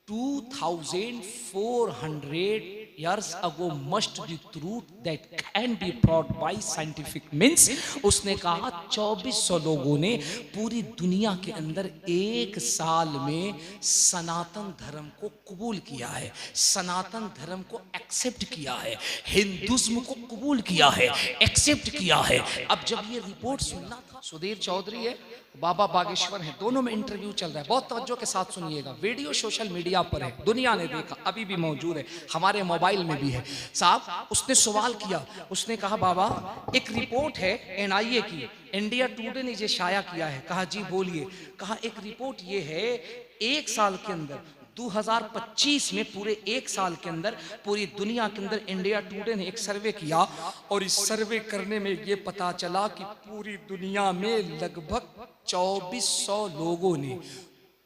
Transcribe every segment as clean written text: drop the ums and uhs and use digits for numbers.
2400 years ago must be truth that can be brought by scientific means। उसने कहा 2400 लोगों ने पूरी दुनिया के अंदर एक साल में सनातन धर्म को कबूल किया है, सनातन धर्म को एक्सेप्ट किया है, हिंदुज्म को कबूल किया है, एक्सेप्ट किया है। अब जब ये रिपोर्ट सुनना था, सुधीर चौधरी है, बाबा बागेश्वर है, दोनों में इंटरव्यू चल रहा है, बहुत तवज्जो के साथ सुनिएगा। वीडियो सोशल मीडिया पर है, दुनिया ने देखा, अभी भी मौजूद है, हमारे मोबाइल में भी है। साहब उसने सवाल किया, उसने कहा बाबा एक रिपोर्ट है एनआईए की, इंडिया टुडे ने ये शाया किया है। कहा जी बोलिए। कहा एक रिपोर्ट ये है, एक साल के अंदर 2025 में पूरे एक साल के अंदर पूरी दुनिया के अंदर इंडिया टुडे ने एक सर्वे किया और इस सर्वे करने में ये पता चला कि पूरी दुनिया में लगभग 2400 लोगों ने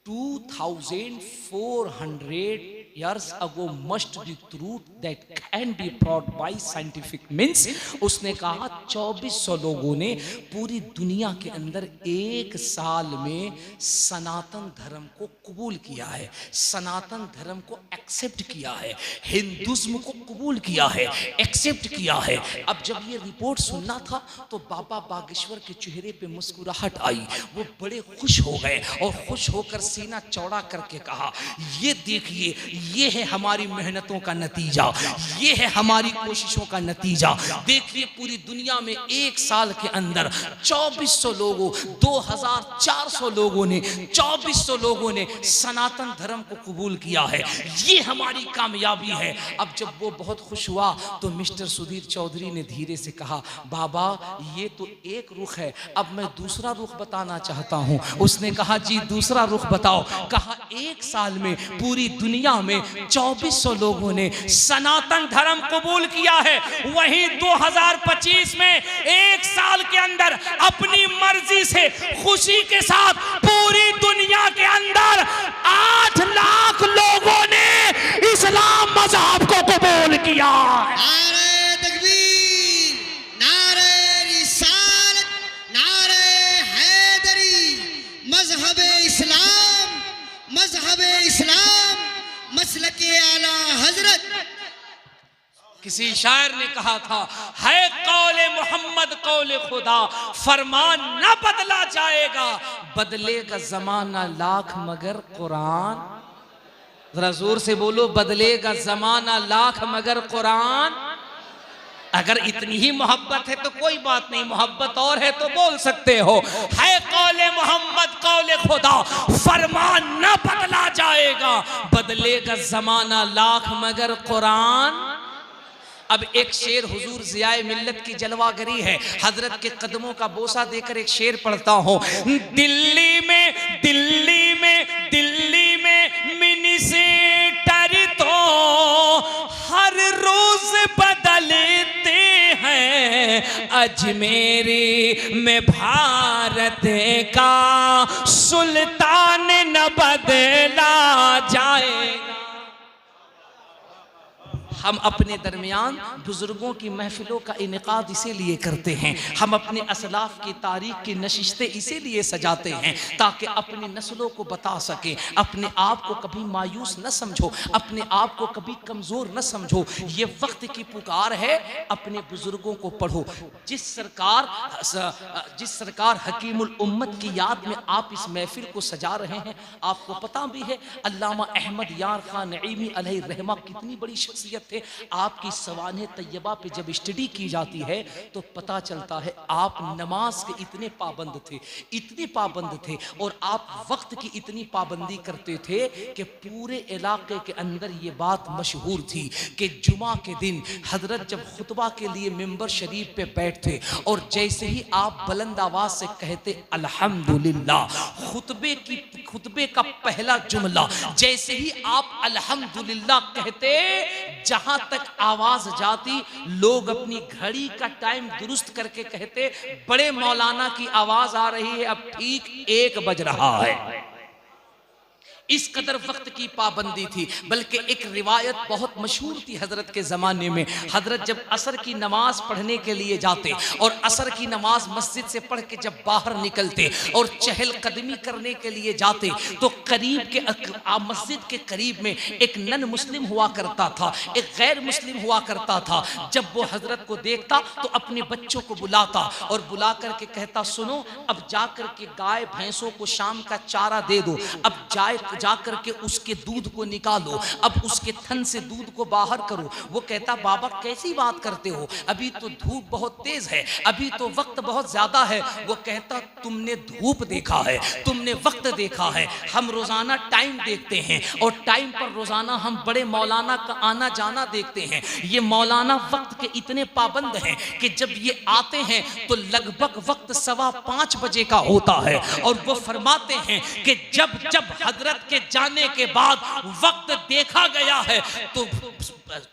2400 years ago must be truth that can be brought by scientific means। उसने कहा 2400 लोगों ने पूरी दुनिया के अंदर एक साल में सनातन धर्म को कबूल किया है, सनातन धर्म को एक्सेप्ट किया है, हिंदुज्म को कबूल किया है, एक्सेप्ट किया है। अब जब ये रिपोर्ट सुनना था तो बाबा बागेश्वर के चेहरे पे मुस्कुराहट आई, वो बड़े खुश हो गए और खुश होकर सीना चौड़ा करके कहा ये देखिए, ये है हमारी मेहनतों का नतीजा, ये है हमारी कोशिशों का नतीजा। देखिए पूरी दुनिया में एक साल के अंदर 2400 लोगों, 2400 लोगों ने, 2400 लोगों ने सनातन धर्म को कबूल किया है, ये हमारी कामयाबी है। अब जब वो बहुत खुश हुआ तो मिस्टर सुधीर चौधरी ने धीरे से कहा बाबा ये तो एक रुख है, अब मैं दूसरा रुख बताना चाहता हूं। उसने कहा जी दूसरा रुख बताओ। कहा एक साल में पूरी दुनिया में 2400 लोगों ने सनातन धर्म कबूल किया है, वहीं 2025 में एक साल के अंदर अपनी मर्जी से खुशी के साथ पूरी दुनिया के अंदर 8 लाख लोगों ने इस्लाम मजहब को कबूल किया। नारे तकबीर, नारे रिसालत, नारे हैदरी, मजहबे इस्लाम, मजहबे इस्लाम, मसलके आला हजरत। किसी शायर ने कहा था है कौले मोहम्मद कौले खुदा, फरमान न बदला जाएगा, बदलेगा जमाना लाख मगर कुरान। जरा जोर से बोलो, बदलेगा जमाना लाख मगर कुरान। अगर इतनी ही मोहब्बत है तो कोई बात नहीं, मोहब्बत और है तो बोल सकते हो है कौले मोहम्मद कौले खुदा, फरमान न बदला जाएगा, बदलेगा जमाना लाख मगर कुरान। अब एक शेर हुजूर ज़ियाए मिल्लत की जलवागरी है, हजरत के कदमों का बोसा देकर एक शेर पढ़ता हूं। दिल्ली में दिल्ली में दिल्ली में मिनिस्टर तो हर रोज बदलते हैं, अजमेरी में भारत का सुल्तान न बदला जाएगा। हम अपने दरमियान बुजुर्गों की महफिलों का इनेकाद इसीलिए करते हैं, हम अपने असलाफ की तारीख की नशिस्तें इसीलिए सजाते हैं ताकि अपनी नस्लों को बता सकें। अपने आप को कभी मायूस न समझो, अपने आप को कभी कमज़ोर न समझो, ये वक्त की पुकार है, अपने बुजुर्गों को पढ़ो। जिस सरकार हकीमुल उम्मत की याद में आप इस महफिल को सजा रहे हैं, आपको पता भी है अल्लामा अहमद यार खान नईमी अलैहि रहमा कितनी बड़ी शख्सियत थे। आपकी सवाने तैयबा पे जब स्टडी की जाती है तो पता चलता है आप नमाज के इतने पाबंद थे, इतने पाबंद थे, और आप वक्त की इतनी पाबंदी करते थे कि पूरे इलाके के अंदर ये बात मशहूर थी कि जुमा के दिन हजरत जब खुतबा के लिए मिंबर शरीफ पे बैठते और जैसे ही आप बुलंद आवाज से कहते अल्हम्दुलिल्लाह, खुतबे का पहला जुमला जैसे ही आप अल्हम्दुलिल्लाह कहते, जहां तक आवाज जाती लोग अपनी घड़ी का टाइम दुरुस्त करके कहते बड़े मौलाना की आवाज आ रही है, अब ठीक 1 बज रहा है। इस कदर वक्त की पाबंदी थी। बल्कि एक रिवायत बहुत मशहूर थी हजरत के ज़माने में, हजरत जब असर की नमाज पढ़ने के लिए जाते और असर की नमाज मस्जिद से पढ़ के जब बाहर निकलते और चहल कदमी करने के लिए जाते तो करीब के मस्जिद के करीब में एक नन मुस्लिम हुआ करता था, एक गैर मुस्लिम हुआ करता था। जब वो हजरत को देखता तो अपने बच्चों को बुलाता और बुला करके कहता, सुनो अब जाकर के गाय भैंसों को शाम का चारा दे दो, अब जाकर के उसके दूध को निकालो, अब उसके थन से दूध को बाहर करो। वो कहता, बाबा कैसी बात करते हो, अभी तो धूप बहुत तेज है, अभी तो वक्त बहुत ज्यादा है। वो कहता, तुमने धूप देखा है, तुमने वक्त देखा है, हम रोजाना टाइम देखते हैं और टाइम पर रोजाना हम बड़े मौलाना का आना जाना देखते हैं। ये मौलाना वक्त के इतने पाबंद हैं कि जब ये आते हैं तो लगभग वक्त 5:15 बजे का होता है और वो फरमाते हैं कि जब जब हजरत के जाने के बाद वक्त देखा गया है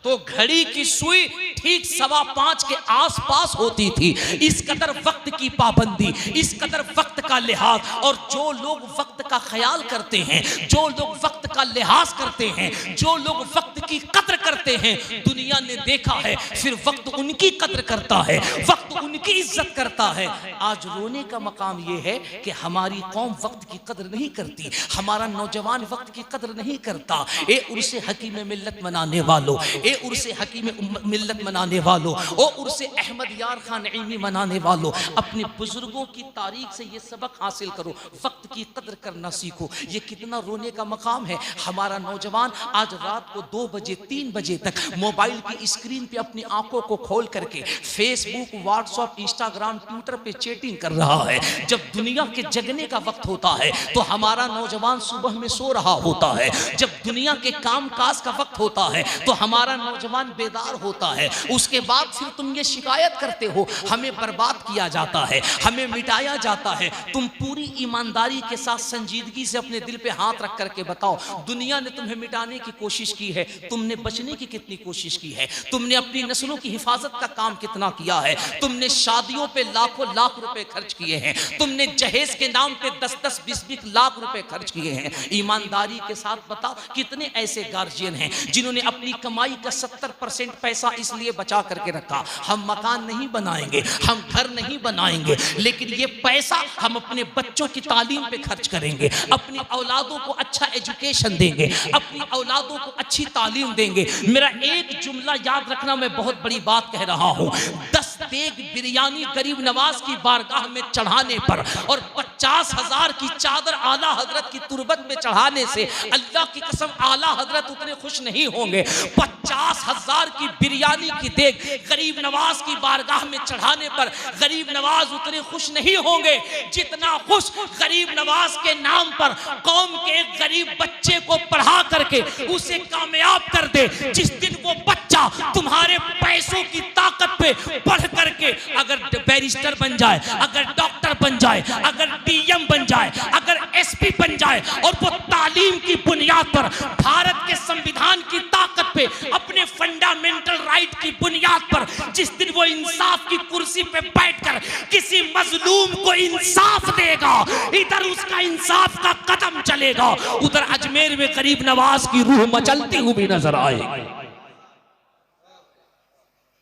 तो घड़ी की सुई ठीक 5:15 के आसपास होती थी। इस कदर वक्त की पाबंदी, इस कदर वक्त का लिहाज। और जो लोग वक्त का ख्याल करते हैं, जो लोग वक्त का लिहाज करते हैं, जो लोग वक्त की कद्र करते हैं, दुनिया ने देखा है फिर वक्त उनकी कद्र करता है, वक्त उनकी इज्जत करता है। आज रोने का मकाम यह है कि हमारी कौम वक्त की कद्र नहीं करती, हमारा नौजवान वक्त की कद्र नहीं करता। ए उर्से हकीम मिल्लत मनाने वालों, ए उर्से हकीम मिल्लत मनाने वालों, ओ उर्से अहमद यार खान नईमी मनाने वालों, अपने बुजुर्गों की तारीख से ये सबक हासिल करो, वक्त की कद्र करना सीखो। ये कितना रोने का मकाम है। हमारा नौजवान आज रात को 2 बजे 3 बजे तक मोबाइल की स्क्रीन पे अपनी आंखों को खोल करके फेसबुक, व्हाट्सएप, इंस्टाग्राम, ट्विटर पे चैटिंग कर रहा है। जब दुनिया के जगने का वक्त होता है तो हमारा नौजवान सुबह में सो रहा होता है। जब दुनिया के काम काज का वक्त होता है तो हमारा नौजवान बेदार होता है। उसके बाद फिर तुम ये शिकायत करते हो हमें बर्बाद किया जाता है, हमें मिटाया जाता है। तुम पूरी ईमानदारी के साथ संजीदगी से अपने दिल पे हाथ रख करके बताओ, दुनिया ने तुम्हें मिटाने की कोशिश की है, तुमने बचने की कितनी कोशिश की है? तुमने अपनी नस्लों की हिफाजत का काम कितना किया है? तुमने शादियों पे लाखों लाख रुपए खर्च किए हैं, तुमने जहेज के नाम पे 10-10, 20-20 लाख रुपए खर्च किए हैं। ईमानदारी के साथ बताओ, कितने ऐसे गार्जियन हैं जिन्होंने अपनी कमाई का 70% पैसा इसलिए बचा करके रखा, हम मकान नहीं बनाएंगे, हम घर नहीं बनाएंगे, लेकिन ये पैसा हम अपने बच्चों की तालीम पे खर्च करेंगे, अपनी औलादों को अच्छा एजुकेशन देंगे, अपनी औलादों को अच्छी तालीम देंगे। मेरा एक जुमला याद रखना, मैं बहुत बड़ी बात कह रहा हूँ। 10 देग बिरयानी गरीब नवाज की बारगाह में चढ़ाने पर और 50,000 की चादर आला हजरत की तुरबत में चढ़ाने से अल्लाह की कसम आला हजरत उतने खुश नहीं होंगे। 50,000 की बिरयानी की देग गरीब नवाज की बारगाह में चढ़ाने पर गरीब नवाज उतने खुश नहीं होंगे जितना खुश गरीब नवाज के नाम पर कौम के एक गरीब बच्चे को पढ़ा करके उसे कामयाब कर दे। जिस दिन वो बच्चा तुम्हारे पैसों की ताकत पे पढ़ करके अगर बैरिस्टर बन जाए, अगर डॉक्टर बन जाए, अगर डीएम बन जाए, अगर एसपी बन जाए और वो तालीम की बुनियाद पर भारत के संविधान की ताकत पे अपने फंडामेंटल राइट की बुनियाद पर जिस दिन वो इंसाफ की कुर्सी पे बैठकर किसी मजलूम को इंसाफ देगा, इधर उसका इंसाफ का कदम चलेगा, उधर अजमेर में गरीब नवाज की रूह मचलती हुई नजर आएगी।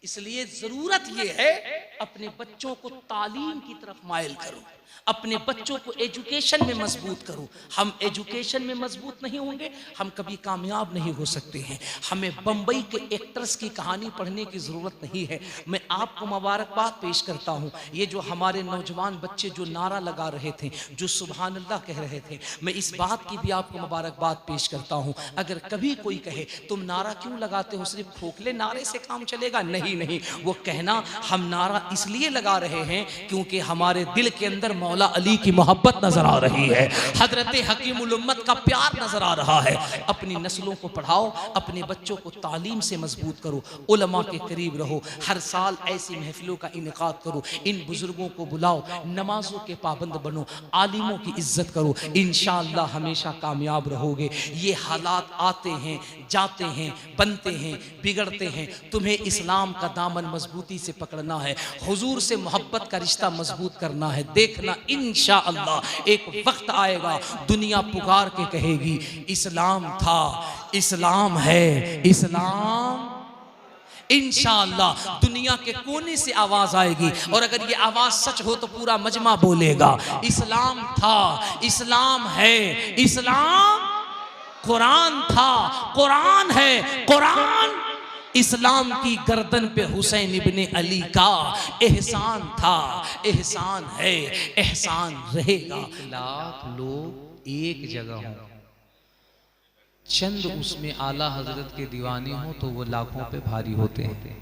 इसलिए जरूरत यह है अपने बच्चों को तालीम की तरफ माइल करो, अपने बच्चों को एजुकेशन में मजबूत करो। हम एजुकेशन में मजबूत नहीं होंगे, हम कभी कामयाब नहीं हो सकते हैं। हमें बम्बई के एक्टर्स की कहानी पढ़ने की ज़रूरत नहीं है। मैं आपको मुबारकबाद पेश करता हूँ। ये जो हमारे नौजवान बच्चे जो नारा लगा रहे थे, जो सुभान अल्लाह कह रहे थे, मैं इस बात की भी आपको मुबारकबाद पेश करता हूँ। अगर कभी कोई कहे तुम नारा क्यों लगाते हो, सिर्फ खोखले नारे से काम चलेगा, नहीं नहीं, वो कहना हम नारा इसलिए लगा रहे हैं क्योंकि हमारे दिल के अंदर मौला अली की मोहब्बत नजर आ रही है, हजरत हकीमुल उम्मत का प्यार नजर आ रहा है। अपनी नस्लों को पढ़ाओ, अपने बच्चों को तालीम से मजबूत करो, उलमा के करीब रहो, हर साल ऐसी महफिलों का इनेकाद करो, इन बुजुर्गों को बुलाओ, नमाजों के पाबंद बनो, आलिमों की इज्जत करो, इंशाअल्लाह हमेशा कामयाब रहोगे। ये हालात आते हैं, जाते हैं, बनते हैं, बिगड़ते हैं, तुम्हें इस्लाम का दामन मजबूती से पकड़ना है, हुजूर से मोहब्बत का रिश्ता मजबूत करना है। देखना देखना इंशाअल्लाह एक वक्त आएगा दुनिया पुकार के कहेगी इस्लाम था, इस्लाम है, इस्लाम। इंशाअल्लाह दुनिया के कोने से आवाज आएगी, और अगर ये आवाज सच हो तो पूरा मजमा बोलेगा इस्लाम था, इस्लाम है, इस्लाम। कुरान था, कुरान है, कुरान। इस्लाम की गर्दन पे हुसैन इब्ने अली का एहसान था, एहसान है, एहसान रहेगा। लाख लोग एक जगह हो, चंद उसमें आला हजरत के दीवाने हो तो वो लाखों पे भारी होते हैं।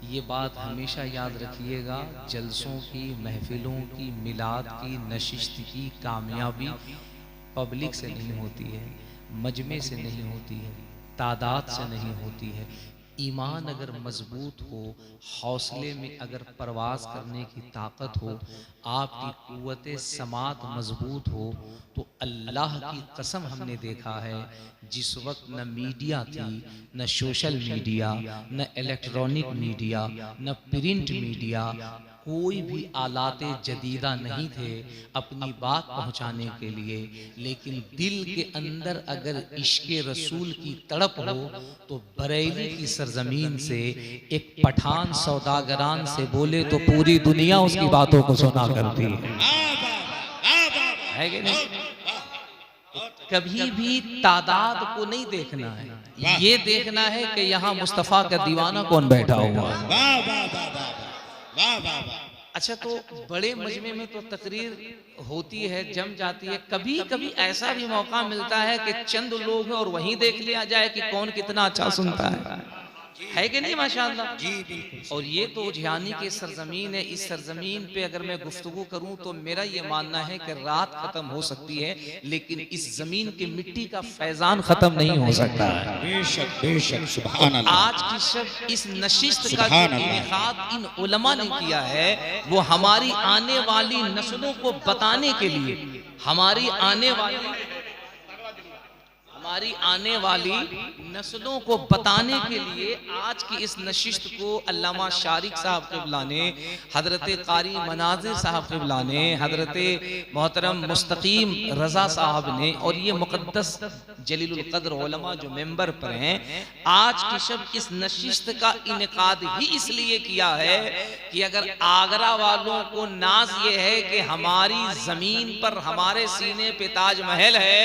ये बात हमेशा याद रखिएगा। जलसों की, महफिलों की, मिलाद की, नशिस्त की कामयाबी पब्लिक से नहीं होती है, मजमे से नहीं होती है, तादाद से नहीं होती है। ईमान अगर मजबूत हो, हौसले में अगर परवाज करने की ताकत हो, आपकी कुव्वत समात मजबूत हो, तो अल्लाह की कसम हमने देखा है जिस वक्त न मीडिया थी, न सोशल मीडिया, न इलेक्ट्रॉनिक मीडिया, न प्रिंट मीडिया, कोई भी आलाते जदीदा नहीं थे अपनी बात पहुंचाने के लिए, लेकिन दिल के अंदर अगर इश्क़े रसूल की तड़प हो तो बरेली की सरजमीन से एक पठान सौदागरान से बोले तो पूरी दुनिया उसकी बातों को सुना करती है कि नहीं? कभी भी तादाद को नहीं देखना है, ये देखना है कि यहाँ मुस्तफ़ा का दीवाना कौन बैठा हुआ है। अच्छा, तो बड़े मजमे में तो तकरीर होती है, जम जाती है। कभी कभी ऐसा भी मौका मिलता है कि चंद लोग हैं और वहीं देख लिया जाए कि कौन कितना अच्छा सुनता है कि नहीं? माशाअल्लाह जी, बिल्कुल। और ये तो उजियानी की सरजमीन है। इस सरजमीन पे अगर मैं गुफ्तगू करूं तो मेरा ये मानना है कि रात खत्म हो सकती है, लेकिन इस जमीन की मिट्टी का फैजान खत्म नहीं हो सकता है। बेशक बेशक, सुभान अल्लाह। आज की शब इस नशिस्त का जो इनेकाद इन उलमा ने किया है, वो हमारी आने वाली नस्लों को बताने के लिए, हमारी आने वाली नस्लों को बताने के लिए आज की इस नशिस्त को अल्लामा शारिक साहब क़िबला ने, हजरत कारी मनाजिर साहब क़िबला ने, हजरत मोहतरम मुस्तकीम रज़ा साहब ने, और ये मुक़द्दस जलीलुल क़द्र उलमा जो मेंबर पर हैं, आज की शब इस नशिस्त का इनेकाद ही इसलिए किया है कि अगर आगरा वालों को नाज ये है कि हमारी ज़मीन पर हमारे सीने पे ताजमहल है,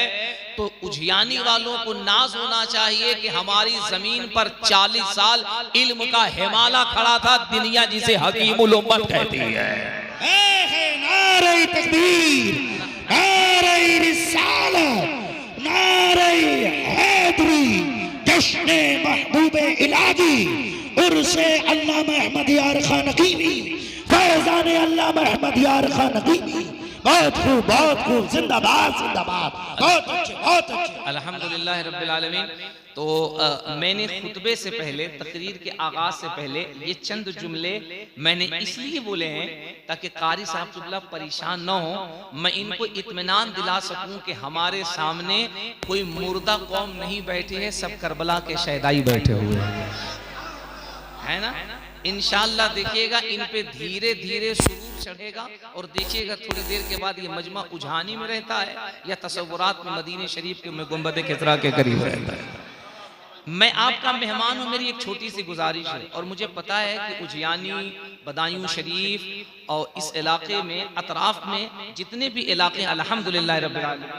तो उजियानी वालों को नाज होना चाहिए कि हमारी जमीन पर 40 साल इल्म का हिमालय खड़ा था, दुनिया जिसे हकीमुल उम्मत कहती है। नारे तकबीर, नारे रिसालत, नारे हैदरी, जश्न महबूबे इलाही, उर्से अल्लामा अहमद यार खान नकीमी, फैज़ान अल्लामा अहमद यार खान नकीमी। बहुत खूब, बहुत खूब, जिंदाबाद जिंदाबाद, बहुत अच्छे, बहुत अच्छे, अल्हम्दुलिल्लाह रब्बिल आलमीन। तो मैंने खुतबे से पहले, तकरीर के आगाज से पहले ये चंद जुमले मैंने इसलिए बोले हैं ताकि कारी साहब क़िबला परेशान न हो, मैं इनको इत्मीनान दिला सकूं कि हमारे सामने कोई मुर्दा कौम नहीं बैठी है, सब करबला के शहदाई बैठे हुए हैं, है ना? इंशाअल्लाह देखिएगा इन पे धीरे धीरे सुरूर चढ़ेगा, और देखिएगा थोड़ी देर के बाद ये मजमा उजानी में रहता है या तसव्वुरात में मदीने शरीफ के में गुंबद किसरा के करीब रहता है। मैं आपका मेहमान हूँ, मेरी एक छोटी सी गुजारिश है, और मुझे पता है कि उजियानी, बदायूं शरीफ और इस इलाके में, अतराफ में जितने भी इलाके, अल्हम्दुलिल्लाह रब्बिल आलमीन,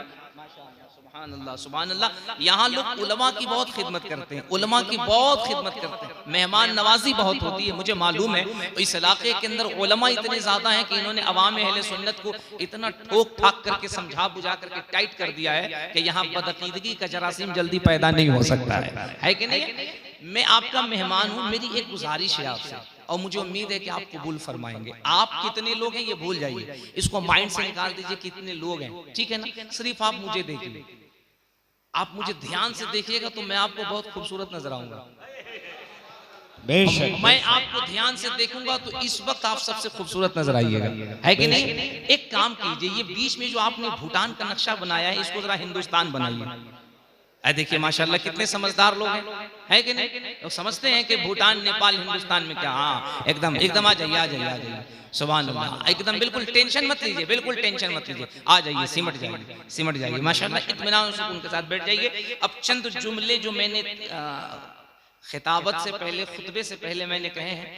सुभान अल्लाह, सुभान अल्लाह, यहाँ लोग उलमा की बहुत खिदमत करते हैं, उलमा की बहुत खिदमत करते हैं, मेहमान नवाजी बहुत होती है। मुझे मालूम है इस इलाके के अंदर उलमा इतने ज्यादा हैं कि इन्होंने अवाम अहले सुन्नत को इतना ठोक ठाक करके, समझा बुझा करके टाइट कर दिया है कि यहाँ बदअकीदगी का जरासीम जल्दी पैदा नहीं हो सकता है कि नहीं? मैं आपका मेहमान हूँ, मेरी एक गुजारिश है आपसे, और मुझे उम्मीद है कि आप कबूल फरमाएंगे। आप कितने लोग हैं ये भूल जाइए, इसको माइंड से निकाल दीजिए कितने लोग हैं, ठीक है ना? सिर्फ आप मुझे देखिए, आप मुझे ध्यान से देखिएगा तो मैं आपको बहुत खूबसूरत नजर आऊंगा। बेशक, मैं आपको ध्यान से देखूंगा तो इस वक्त आप सबसे खूबसूरत नजर आइएगा, है कि नहीं? एक काम कीजिए, ये बीच में जो आपने भूटान का नक्शा बनाया है, इसको जरा हिंदुस्तान बनाइए। देखिए माशाल्लाह कितने समझदार लोग हैं, है कि नहीं? लोग समझते हैं कि भूटान, नेपाल, हिंदुस्तान में क्या, हाँ एकदम एकदम आ जाइए, आ जाइए, आ जाइए, सुभान अल्लाह, एकदम बिल्कुल टेंशन मत लीजिए, बिल्कुल टेंशन मत लीजिए, आ जाइए, सिमट जाइए, सिमट जाइए माशाल्लाह, इत्मीनान सुकून के साथ बैठ जाइए। अब चंद जुमले जो मैंने खिताबत से पहले, खुतबे से पहले मैंने कहे हैं,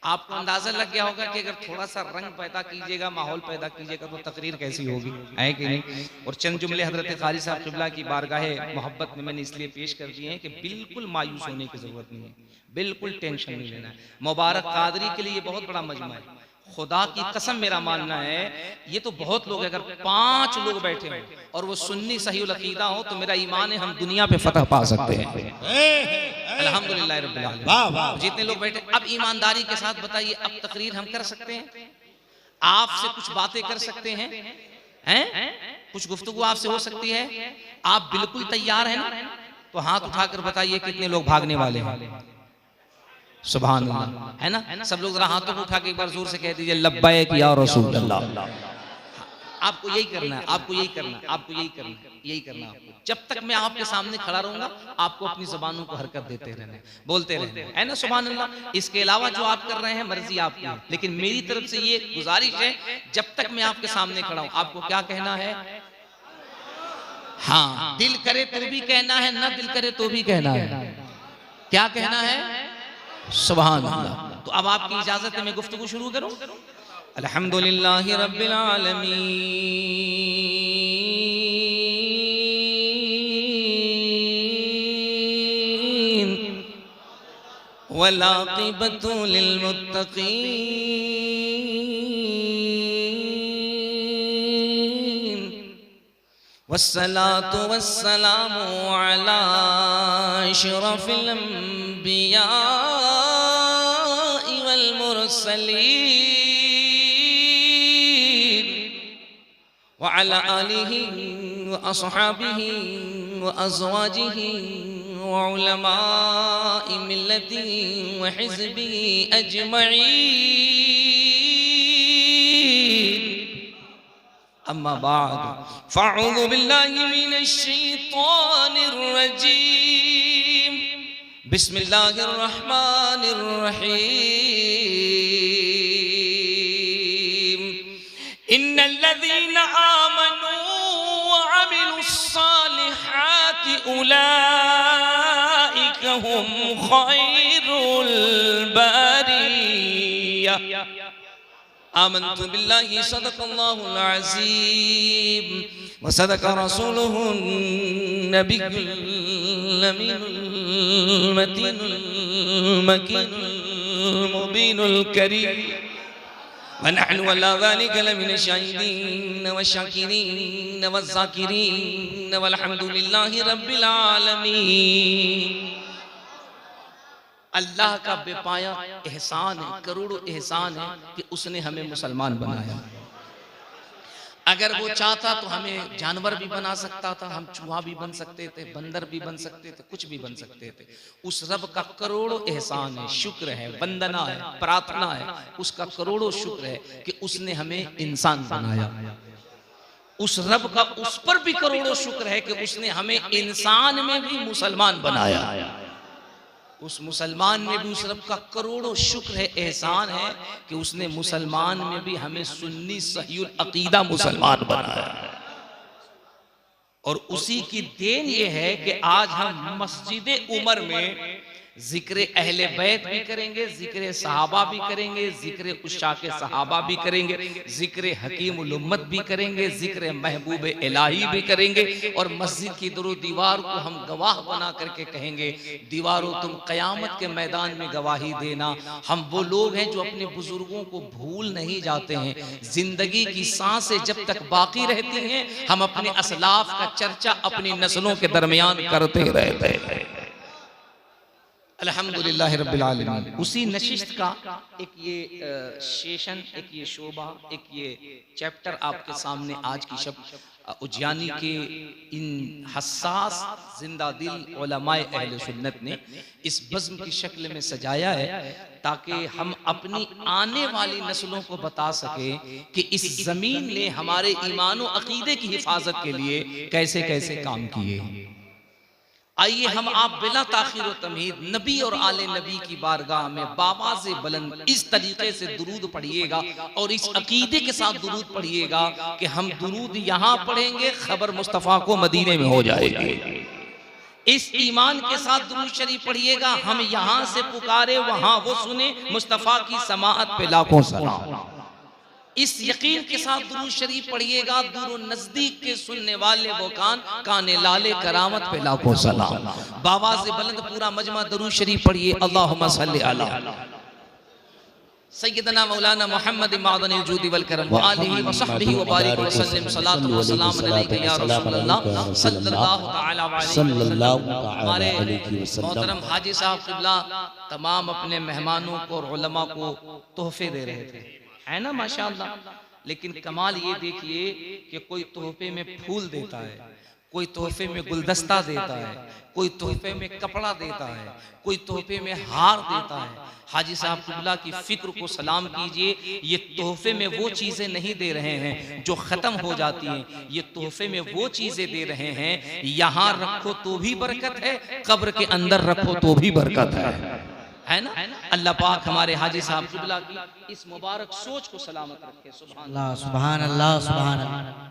आपको अंदाजा लग गया होगा कि अगर थोड़ा सा रंग पैदा कीजिएगा, माहौल पैदा कीजिएगा तो तकरीर कैसी होगी, है कि नहीं? और चंद जुमले हजरत कारी साहब क़िबला की बारगाहे मोहब्बत में मैंने इसलिए पेश कर दिए हैं कि बिल्कुल मायूस होने की जरूरत नहीं है, बिल्कुल टेंशन नहीं लेना है। मुबारक कादरी के लिए बहुत बड़ा मजमा है, खुदा की कसम मेरा मानना है, ये तो बहुत लोग, अगर 5 लोग बैठे हों और वो सुन्नी सही अकीदा हो तो मेरा ईमान है हम दुनिया पे फतह पा सकते हैं, अल्हम्दुलिल्लाह रब्बिल आलमीन। जितने लोग बैठे, अब ईमानदारी के साथ बताइए, अब तकरीर हम कर सकते हैं, आपसे कुछ बातें कर सकते हैं, कुछ गुफ्तगू आपसे हो सकती है, आप बिल्कुल तैयार हैं ना? तो हाथ उठाकर बताइए कितने लोग भागने वाले हैं। सुभान अल्लाह, है ना? सब लोग जरा हाथों को उठा के एक बार जोर से कह दीजिए लब्बैक या रसूल अल्लाह। आपको यही करना है, आपको यही करना है, आपको यही करना है, यही करना है आपको। जब तक मैं आपके सामने खड़ा रहूंगा आपको अपनी जुबानों को हरकत देते रहना है, बोलते रहना है ना? सुभान अल्लाह। इसके अलावा जो आप कर रहे हैं मर्जी आपकी है, लेकिन मेरी तरफ से ये गुजारिश है, जब तक मैं आपके सामने खड़ा हूं आपको क्या कहना है? हाँ, दिल करे तो भी कहना है, ना दिल करे तो भी कहना है। क्या कहना है? सुभान अल्लाह। तो अब आपकी इजाजत है मैं गुफ्तगू शुरू करूं। अल्हम्दुलिल्लाहि रब्बिल आलमीन वल आक़िबतु लिल मुत्तक़ीन वस्सलातु वस्सलामु अला अशरफिल अंबिया वल मुरसलीन व अला आलिहि व अस्हाबिहि व अज़वाजिहि व उलमाए मिल्लतिहि व हिज़्बिहि अजमईन। अम्मा बाद फ़अऊज़ु बिल्लाहि मिनश शैतानिर रजीम। बिस्मिल्लाहिर रहमानिर रहीम। इन्नल्लज़ीना आमनू व अमिलुस्सालिहाति उलाइका हुम खैरुल बारिया। आमन्तु बिल्लाहि सदक़ल्लाहुल अज़ीम व सदक़ रसूलुहुन नबियुल अमीनुल मतीनुल मकीनुल मुबीनुल करीम व नहनु अला ज़ालिका लमिन शाहिदीन व शाकिरीन व ज़ाकिरीन वल्हम्दुलिल्लाहि रब्बिल आलमीन। अल्लाह का बेपाया एहसान है, करोड़ों एहसान है कि उसने हमें मुसलमान बनाया। अगर वो चाहता तो हमें जानवर भी बना सकता था, हम चूहा भी बन सकते थे, बंदर भी बन सकते थे, कुछ भी बन सकते थे। उस रब का करोड़ों एहसान है, शुक्र है, वंदना है, प्रार्थना है, उसका करोड़ों शुक्र है कि उसने हमें इंसान बनाया। उस रब का उस पर भी करोड़ों शुक्र है कि उसने हमें इंसान में भी मुसलमान बनाया। उस मुसलमान में भी उस रब का करोड़ों शुक्र है, एहसान है कि उसने मुसलमान में भी हमें सुन्नी सहीउल अकीदा मुसलमान बनाया। और उसी की देन ये है कि आज हम मस्जिद उमर में जिक्र अहले बैत भी करेंगे, जिक्र सहाबा भी करेंगे, जिक्र उशाके सहाबा भी करेंगे, जिक्र हकीमुल उम्मत भी करेंगे, जिक्र महबूब इलाही भी करेंगे। और मस्जिद की दरो दीवार को हम गवाह बना करके कहेंगे, दीवारों तुम क़यामत के मैदान में गवाही देना। हम वो लोग हैं जो अपने बुजुर्गों को भूल नहीं जाते हैं। जिंदगी की सांसें जब तक बाकी रहती हैं हम अपने असलाफ का चर्चा अपनी नस्लों के दरमियान करते रहते हैं। अल्हम्दुलिल्लाह रब्बिल आलमीन। उसी नशिस्त का एक ये सेशन, एक ये शोबा, एक ये चैप्टर आपके सामने आज की शब उज्जानी के इन हसास जिंदा दिल उलमाए अहले सुन्नत ने इस बज़्म की शक्ल में सजाया है ताकि हम अपनी आने वाली नस्लों को बता सके कि इस ज़मीन ने हमारे ईमान और अकीदे की हिफाजत के लिए कैसे कैसे काम किए। आइए हम आप बिला ताखीर व तमहीद नबी और आले नबी की बारगाह में बावाज़े बुलंद इस तरीके से दुरूद पढ़िएगा और इस अकीदे के साथ दुरूद पढ़िएगा कि हम दुरूद यहाँ पढ़ेंगे, खबर मुस्तफ़ा को मदीने में हो जाएगी। इस ईमान के साथ दुरूद शरीफ पढ़िएगा, हम यहाँ से पुकारे वहाँ वो सुने, मुस्तफ़ा की समाअत पे लाखों सलाम। इस यकीन के साथ दुरूद शरीफ पढ़िएगा, दूर नजदीक के सुनने वाले वो काने लाले करामत पे लाखों सलाम। बावाज़े बुलंद पूरा मजमा दुरूद शरीफ पढ़िए। अल्लाहुम्मा सल्ली अला सय्यदना मौलाना मुहम्मद मादनी वजूदी वल करम व आलिहि व सहबिहि व बारिक व सल्लिम सलातु व सलाम अलैका या रसूलल्लाह सल्लल्लाहु तआला अलैहि वसल्लम। मोहतरम हाजी साहब क़िबला तमाम अपने मेहमानों को और उलमा को तोहफे दे रहे थे, है ना माशाअल्लाह। लेकिन कमाल ये देखिए कि कोई तोहफे में फूल देता है, कोई तोहफे में गुलदस्ता देता है, कोई तोहफे में कपड़ा देता है, कोई तोहफे में हार देता है। हाजी साहब क़िबला की फिक्र को सलाम कीजिए, ये तोहफे में वो चीज़ें नहीं दे रहे हैं जो ख़त्म हो जाती हैं, ये तोहफे में वो चीज़ें दे रहे हैं, यहाँ रखो तो भी बरकत है, कब्र के अंदर रखो तो भी बरकत है ना। अल्लाह पाक हमारे हाजी साहब क़िबला की इस मुबारक सोच को सलामत रखे। सुभान अल्लाह, सुभान अल्लाह, सुभान अल्लाह।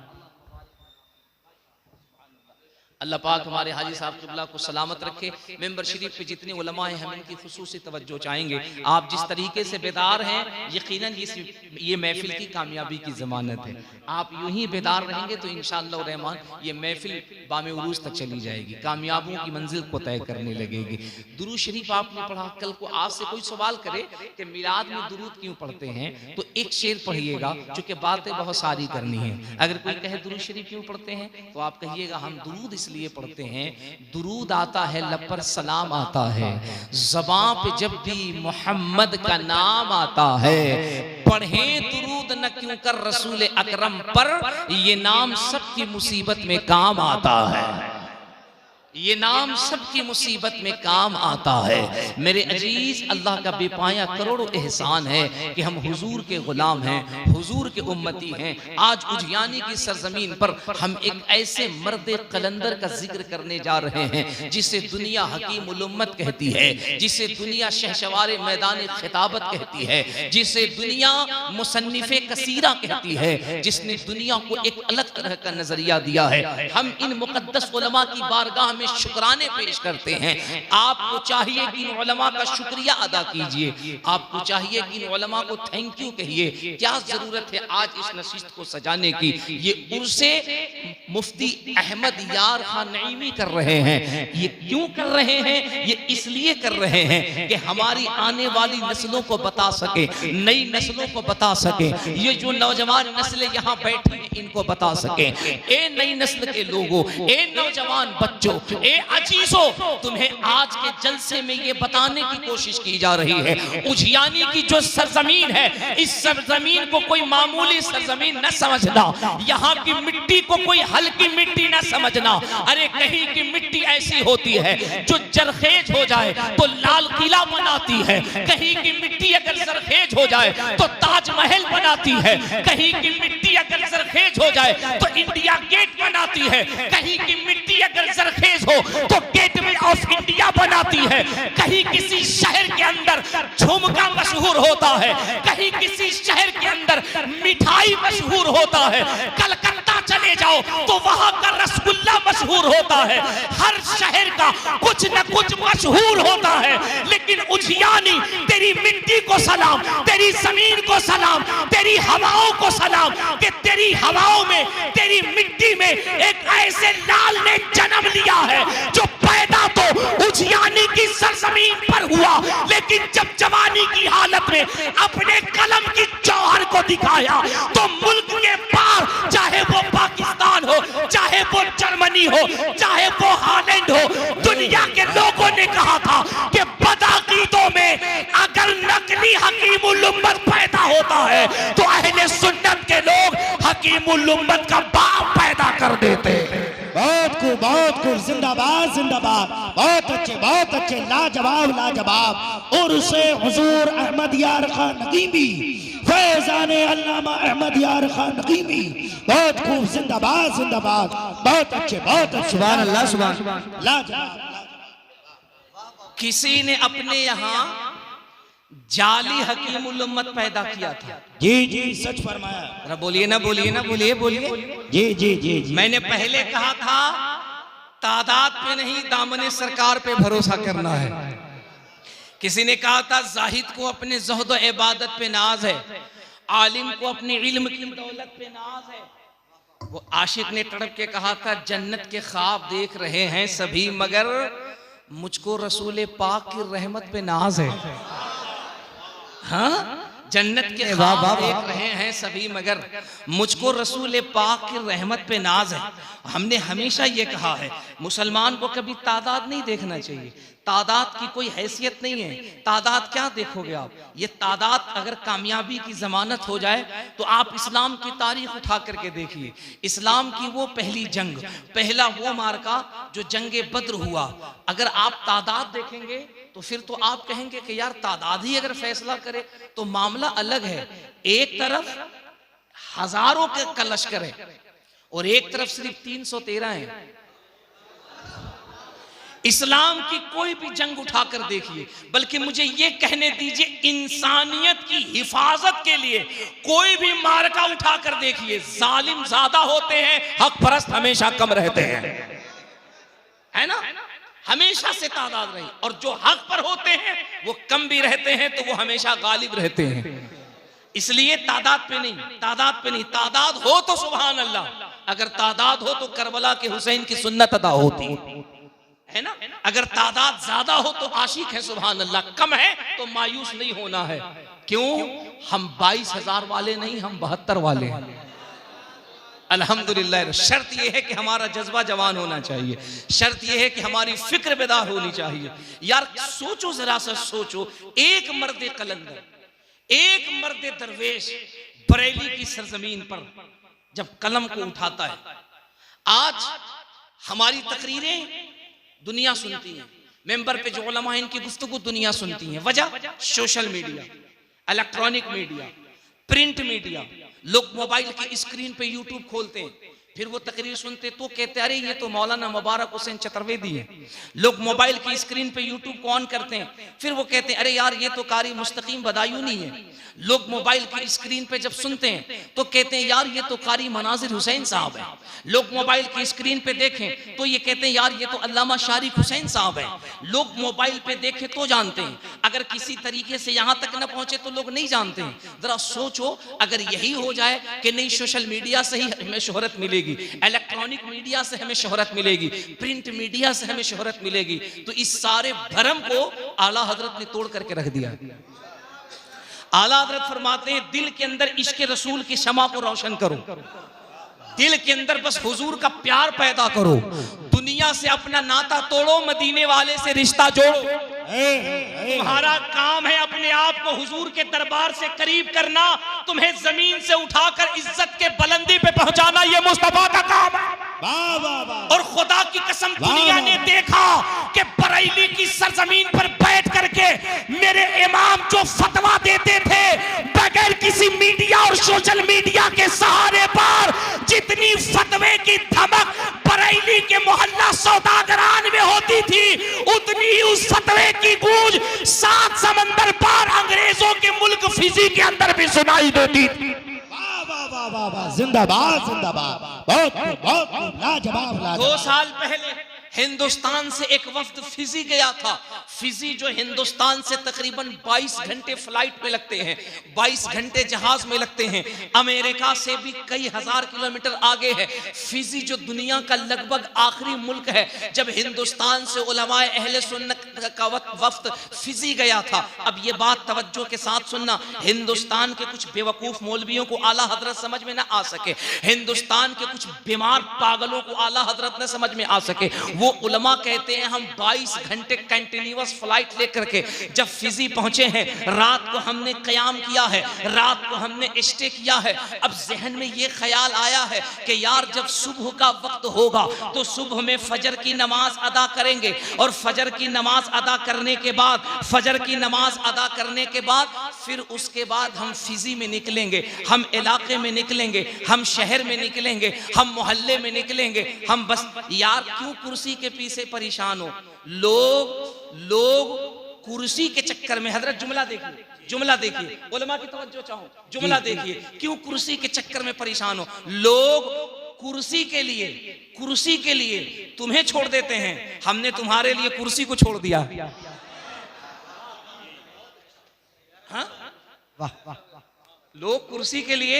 अल्लाह पाक हमारे हाजी साहब क़िबला को सलामत रखे। मेंबर शरीफ पे जितने उलमा हैं हम इनकी खुसूसी तवज्जो चाहेंगे। आप जिस तरीके से बेदार हैं, यकीनन ये महफिल की कामयाबी की ज़मानत है। आप यूं ही बेदार रहेंगे तो इंशाअल्लाह रहमान ये महफिल बामे उरूज तक चली जाएगी, कामयाबों की मंजिल को तय करने लगेगी। दुरूद शरीफ आपने पढ़ा, कल को आपसे कोई सवाल करे कि मिलाद में दुरूद क्यों पढ़ते हैं, तो एक शेर पढ़िएगा, चूँकि बातें बहुत सारी करनी है। अगर कोई कहे दुरूद शरीफ क्यों पढ़ते हैं, तो आप कहिएगा हम दुरूद लिए पढ़ते हैं, दुरूद आता है लब पर सलाम आता है, ज़बां पे जब भी मोहम्मद का नाम आता है, पढ़ें दुरूद न क्यों कर रसूल अकरम पर, ये नाम सबकी मुसीबत में काम आता है, ये नाम सबकी मुसीबत में काम आता है। मेरे अजीज, अल्लाह का बेपाया करोड़ों एहसान है कि हम हुजूर के गुलाम हैं, हुजूर के उम्मती हैं। आज उजियानी की सरजमीन पर हम एक ऐसे मर्द कलंदर का जिक्र करने जा रहे हैं जिसे दुनिया हकीमुल उम्मत कहती है, जिसे दुनिया शहसवार मैदान खिताबत कहती है, जिसे दुनिया मुसन्निफे कसीरा कहती है, जिसने दुनिया को एक अलग तरह का नजरिया दिया है। हम इन मुकद्दस उलमा की बारगाह में शुक्राने पेश करते हैं। आपको चाहिए कि इन उलमा का शुक्रिया अदा कीजिए, आपको चाहिए कि इन उलमा को थैंक यू कहिए। क्या जरूरत है आज इस नशिस्त को सजाने की। ये उर्से मुफ्ती अहमद यार खान नईमी कर रहे हैं। ये क्यों कर रहे हैं? ये इसलिए कर रहे हैं कि हमारी आने वाली नस्लों को बता सके, नई नस्लों को बता सके, ये जो नौजवान नस्लें यहाँ बैठी हैं इनको बता सके। ए नई नस्ल के लोगों, ए नौजवान बच्चों, ए अजीजों, तुम्हें आज के जलसे में ये बताने की कोशिश की जा रही है, उजियानी की जो सरजमीन है, इस सरजमीन को कोई मामूली सरजमीन न समझना, यहाँ की मिट्टी को कोई हल्की मिट्टी न समझना। अरे कहीं की मिट्टी ऐसी होती है जो जरखेज हो जाए तो लाल किला बनाती है, कहीं की मिट्टी अगर जरखेज हो जाए तो ताजमहल बनाती है, कहीं की मिट्टी अगर जरखेज हो जाए तो इंडिया गेट बनाती है, कहीं की मिट्टी अगर जरखेज हो तो गेटवे ऑफ इंडिया बनाती है, कहीं किसी शहर के अंदर झुमका मशहूर होता है, कहीं किसी शहर के अंदर मिठाई मशहूर होता है, कलकत्ता चले जाओ तो वहां का रसगुल्ला मशहूर होता है। हर शहर का कुछ न कुछ मशहूर होता है, लेकिन उजियानी तेरी मिट्टी को सलाम, तेरी जमीन को सलाम, तेरी हवाओं को सलाम कि तेरी हवाओं में, तेरी मिट्टी में एक ऐसे लाल ने जन्म लिया है जो पैदा तो उजियानी की सरजमीन पर हुआ, लेकिन जब जवानी की हालत में अपने कलम की जौहर को दिखाया तो मुल्क के पार, चाहे वो पाकिस्तान हो, चाहे वो जर्मनी हो, चाहे वो हॉलैंड हो, दुनिया के लोगों ने कहा था कि बदाकीदों में अगर नकली हकीमुल उम्मत पैदा होता है तो अहले सुन्नत के लोग हकीमुल उम्मत का बाप पैदा कर देते हैं। बहुत खूब, जिंदाबाद जिंदाबाद, बहुत अच्छे, लाजवाब लाजवाब। और उसे हुजूर अहमद यार खान नईमी फैजान अल्लामा अहमद यार खान नकीमी, बहुत खूब, जिंदाबाद जिंदाबाद, बहुत अच्छे बहुत अच्छे, सुभान अल्लाह सुभान, लाजवाब। किसी ने अपने यहाँ जाली हकीमुल उम्मत पैदा किया था। जी जी सच फरमाया। जरा बोलिए ना, बोलिए ना, बोलिए बोलिए। जी जी जी जी। मैंने पहले कहा था तादाद पे नहीं दामन सरकार पे भरोसा करना है। किसी ने कहा था जाहिद को अपने ज़ुहद और इबादत पे नाज है, आलिम को अपने इल्म की दौलत पे नाज है। वो आशिक ने तड़प के कहा था जन्नत के ख्वाब देख रहे हैं सभी, मगर मुझको रसूल पाक की रहमत पे नाज है। हाँ, जन्नत के ख्वाब देख रहे हैं सभी, मगर मुझको रसूल पाक की रहमत पे नाज है। हमने हमेशा ये कहा है मुसलमान को कभी तादाद नहीं देखना चाहिए, तादाद की कोई हैसियत नहीं है। तादाद क्या देखोगे आप? ये तादाद अगर कामयाबी की जमानत हो जाए तो आप इस्लाम की तारीख उठा करके देखिए। इस्लाम की वो पहली जंग, पहला वो मार्का जो जंगे बद्र हुआ, अगर आप तादाद देखेंगे तो फिर तो आप कहेंगे कि यार तादाद ही अगर फैसला करे तो मामला अलग है। एक तरफ हजारों का लश्कर है और एक तरफ सिर्फ 313 है। इस्लाम की कोई भी जंग उठाकर देखिए, बल्कि मुझे ये कहने दीजिए इंसानियत की हिफाजत के लिए कोई भी मार्का उठाकर देखिए, जालिम ज्यादा होते हैं, हक परस्त हमेशा कम रहते हैं, है ना? हमेशा से तादाद रही, और जो हक पर होते हैं वो कम भी रहते हैं तो वो हमेशा गालिब रहते हैं। इसलिए तादाद पे नहीं, तादाद पे नहीं, तादाद हो तो सुभान अल्लाह, अगर तादाद हो तो करबला के हुसैन की सुन्नत अदा होती है ना। अगर तादाद ज्यादा हो तो आशिक है सुभान अल्लाह, कम है तो मायूस नहीं होना है। क्यों? हम 22,000 वाले नहीं, हम 72 वाले हैं। अल्हम्दुलिल्लाह। शर्त यह है कि हमारा जज्बा जवान होना चाहिए, शर्त यह है कि हमारी फिक्र बेदार होनी चाहिए। यार सोचो, जरा सा सोचो, एक मर्द कलंदर, एक मर्द दरवेश बरेली की सरजमीन पर जब कलम को उठाता है। आज हमारी तकरीरें दुनिया सुनती है, मेंबर पे जो उलमा है इनकी गुफ्तगू दुनिया सुनती है। वजह social media, electronic media, print media. लोग मोबाइल की स्क्रीन पे यूट्यूब खोलते हैं, फिर वो तकरीर सुनते तो कहते अरे ये तो मौलाना मुबारक हुसैन चतुर्वेदी है। लोग मोबाइल की स्क्रीन पे यूट्यूब को ऑन करते हैं, फिर वो कहते हैं अरे यार ये तो कारी मुस्तकीम बदायूनी है। लोग मोबाइल की स्क्रीन पे जब सुनते हैं तो कहते हैं यार ये तो कारी मनाजिर हुसैन साहब है। लोग मोबाइल की स्क्रीन पे देखें तो ये कहते हैं यार ये तो अल्लामा शारिक हुसैन साहब है। लोग मोबाइल पे देखें तो जानते हैं, अगर किसी तरीके से यहाँ तक न पहुंचे तो लोग नहीं जानते हैं। जरा सोचो, अगर यही हो जाए कि नहीं सोशल मीडिया से ही हमें शोहरत मिलेगी, इलेक्ट्रॉनिक मीडिया से हमें शोहरत मिलेगी, प्रिंट मीडिया से हमें शोहरत मिलेगी, तो इस सारे भरम को आला हजरत ने तोड़ करके रख दिया। आला हजरत फरमाते हैं दिल के अंदर इश्क रसूल की शमा को रोशन करो, दिल के अंदर बस हुजूर का प्यार पैदा करो, दुनिया से अपना नाता तोड़ो, मदीने वाले से रिश्ता जोड़ो। तुम्हारा काम है अपने आप को हुजूर के दरबार से करीब करना, तुम्हें जमीन से उठाकर इज्जत के बुलंदी पे पहुंचाना ये मुस्तफा का काम है। और खुदा की कसम दुनिया ने देखा कि बरेली की सरजमीन पर बैठ करके मेरे इमाम जो फतवा देते थे बगैर किसी मीडिया और सोशल मीडिया के सहारे पर, जितनी फतवे की धमक बरेली के मोहल्ला सौदागरान में होती थी, उतनी उस फतवे की गूंज 7 समंदर पार अंग्रेजों के मुल्क फिजी के अंदर भी सुनाई देती थी। जिंदाबाद जिंदाबाद, बहुत लाजवाब लाजवाब। 2 साल पहले हिंदुस्तान से एक वफ्द फिजी गया था। फिजी जो हिंदुस्तान से तकरीबन 22 घंटे फ्लाइट में लगते हैं, 22 घंटे जहाज में लगते हैं, अमेरिका से भी कई हजार किलोमीटर आगे है। फिजी जो दुनिया का लगभग आखिरी मुल्क है। जब हिंदुस्तान से उलमाए अहले सुन्नत का वफ्द फिजी गया था, अब ये बात तवज्जो के साथ सुनना, हिंदुस्तान के कुछ बेवकूफ मौलवियों को आला हजरत समझ में ना आ सके, हिंदुस्तान के कुछ बीमार पागलों को आला हजरत न समझ में आ सके, वो उलमा कहते हैं हम 22 घंटे कंटिन्यूअस फ्लाइट लेकर के जब फिजी पहुंचे हैं, रात को हमने कयाम किया है, रात को हमने स्टे किया है। अब जहन में ये ख्याल आया है कि यार जब सुबह का वक्त होगा तो सुबह में फजर की नमाज अदा करेंगे, और फजर की नमाज अदा करने के बाद, फजर की नमाज अदा करने के बाद, फिर उसके बाद हम फिजी में निकलेंगे, हम इलाके में निकलेंगे, हम शहर में निकलेंगे, हम मोहल्ले में निकलेंगे, हम बस यार क्यों कुर्सी के पीछे परेशान हो? लोग कुर्सी के चक्कर में, हजरत जुमला देखिए, उलमा की तवज्जो चाहो, जुमला देखिए, क्यों कुर्सी के चक्कर में परेशान हो? लोग कुर्सी के लिए तुम्हें छोड़ देते हैं, हमने तुम्हारे लिए कुर्सी को छोड़ दिया। हाँ? वाह वाह। लोग कुर्सी के लिए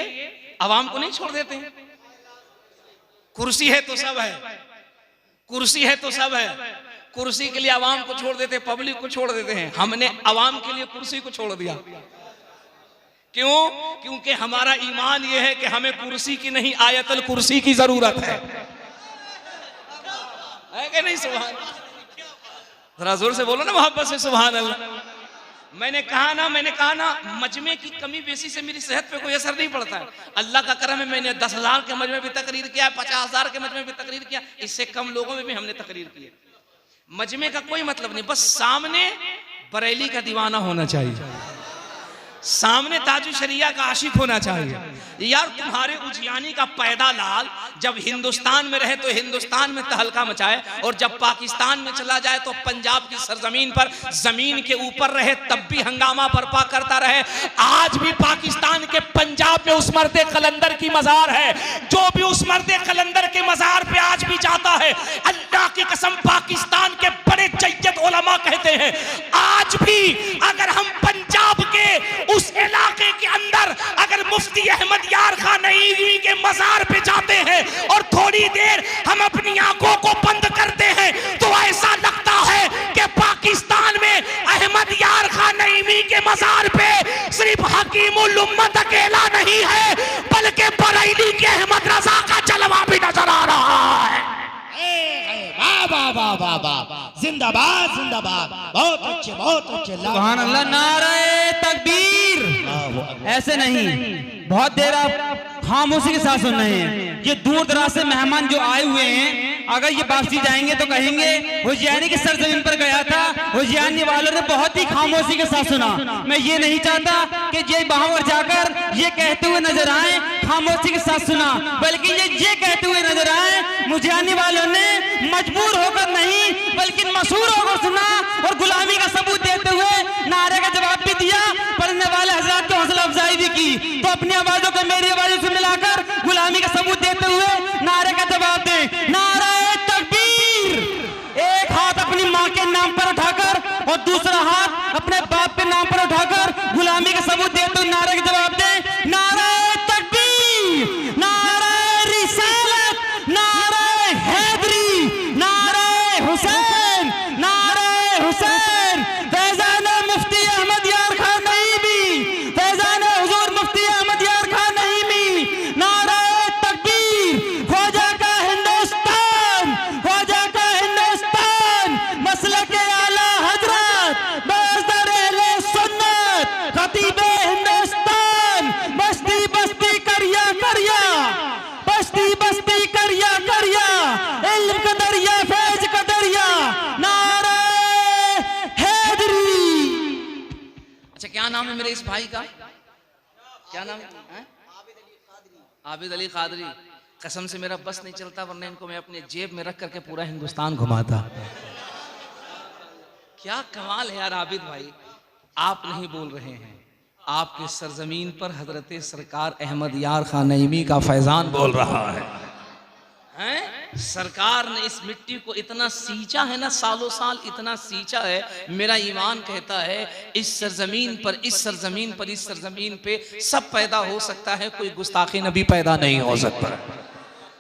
आवाम को नहीं छोड़ देते हैं। कुर्सी है तो सब है, कुर्सी है तो सब है। कुर्सी के लिए आवाम को छोड़ देते, पब्लिक को छोड़ देते हैं, हमने आवाम के लिए कुर्सी को छोड़ दिया। क्यों? क्योंकि हमारा ईमान यह है कि हमें कुर्सी की नहीं, आयतल कुर्सी की जरूरत है कि नहीं? सुभान, जरा जोर से बोलो ना मोहब्बत से, सुभान अल्लाह। मैंने कहा ना मजमे की कमी बेसी से मेरी सेहत पे कोई असर नहीं पड़ता है। अल्लाह का करम है, मैंने 10,000 के मजमे भी तकरीर किया, 50,000 के मजमे भी तकरीर किया, इससे कम लोगों में भी हमने तकरीर की। मजमे का कोई मतलब नहीं, बस सामने बरेली का दीवाना होना चाहिए, सामने ताजु शरिया का आशिक होना चाहिए। यार तुम्हारे उजियानी का पैदा लाल जब हिंदुस्तान में रहे तो हिंदुस्तान में तहलका मचाए, और जब पाकिस्तान में चला जाए तो पंजाब की सरजमीन पर जमीन के ऊपर रहे, तब भी हंगामा बर्पा करता रहे। आज भी पाकिस्तान के पंजाब में उस मर्दे कलंदर की मजार है, जो भी उस मर्दे कलंदर के मजार पे आज भी जाता है, अल्लाह की कसम पाकिस्तान के बड़े जय्यद उलमा कहते हैं, आज भी अगर हम पंजाब के उस इलाके के अंदर अगर मुफ्ती अहमद यार खान नईमी के मजार पे जाते हैं और थोड़ी देर हम अपनी आंखों को बंद करते हैं, तो ऐसा लगता है कि पाकिस्तान में अहमद यार खान नईमी के मजार पे सिर्फ हकीमुल उम्मत अकेला नहीं है, बल्कि बरेली के अहमद रजा का जलवा भी नजर आ रहा है। वाह वाह वाह वाह, जिंदाबाद जिंदाबाद, बहुत अच्छे। सुभान अल्लाह, नारे तकबीर। ऐसे नहीं, बहुत देर आप खामोशी के साथ सुन रहे हैं। ये दूर दराज से मेहमान जो आए हुए हैं, अगर ये वापसी जाएंगे तो कहेंगे हुजैनी की सरजमीन पर गया था, हुजैनी वालों ने बहुत ही खामोशी के साथ सुना। मैं ये नहीं चाहता कि ये वहां पर जाकर ये कहते हुए नजर आए खामोशी के साथ सुना, बल्कि ये कहते हुए नजर आए हुजैनी वालों ने मजबूर होकर नहीं बल्कि मशहूर होकर सुना, और गुलामी का सबूत देते हुए नारे का जवाब भी दिया, पढ़ने वाले हजरात की हौसला अफजाई भी की। तो अपनी आवाजों को मेरी आवाजों से मिलाकर गुलामी का सबूत देते हुए नारे का जवाब दे। नारे तकबीर। एक हाथ अपनी माँ के नाम पर उठाकर और दूसरा हाथ अपने बाप के नाम पर उठाकर गुलामी का सबूत देते हुए नारे का जवाब दे। नारे तकबीर, नारे रिसालत, नारे हैदरी, नारे हुसैन, नारे हुसैन। फैजान मुफ्ती अहमद यार खान नईमी, फैजान हुजूर मुफ्ती अहमद यार खान नईमी। नारे तकबीर। ख्वाजा का हिंदुस्तान, ख्वाजा का हिंदुस्तान, मसलक आला हजरत, बरसदर अहले सुन्नत, खतीब हिंदुस्तान, बस्ती बस्ती करिया करिया, बस्ती बस्ती करिया करिया, इल्म का दरिया फैज का दरिया, नारे हैदरी। अच्छा क्या नाम है मेरे इस भाई का? क्या नाम है? आबिद अली कादरी। कसम से मेरा बस नहीं चलता, वरना इनको मैं अपने जेब में रख करके पूरा हिंदुस्तान घुमाता। क्या कमाल है यार आबिद भाई, आप नहीं बोल रहे हैं, आपके सरजमीन पर हजरत सरकार अहमद यार खान नईमी का फैजान बोल रहा है। सरकार ने इस मिट्टी को इतना सींचा है ना, सालों साल इतना सींचा है, मेरा ईमान कहता है इस सरजमीन पर, इस सरजमीन पर, इस सरजमीन पे सब पैदा हो सकता है, कोई गुस्ताखी नबी पैदा नहीं हो सकता।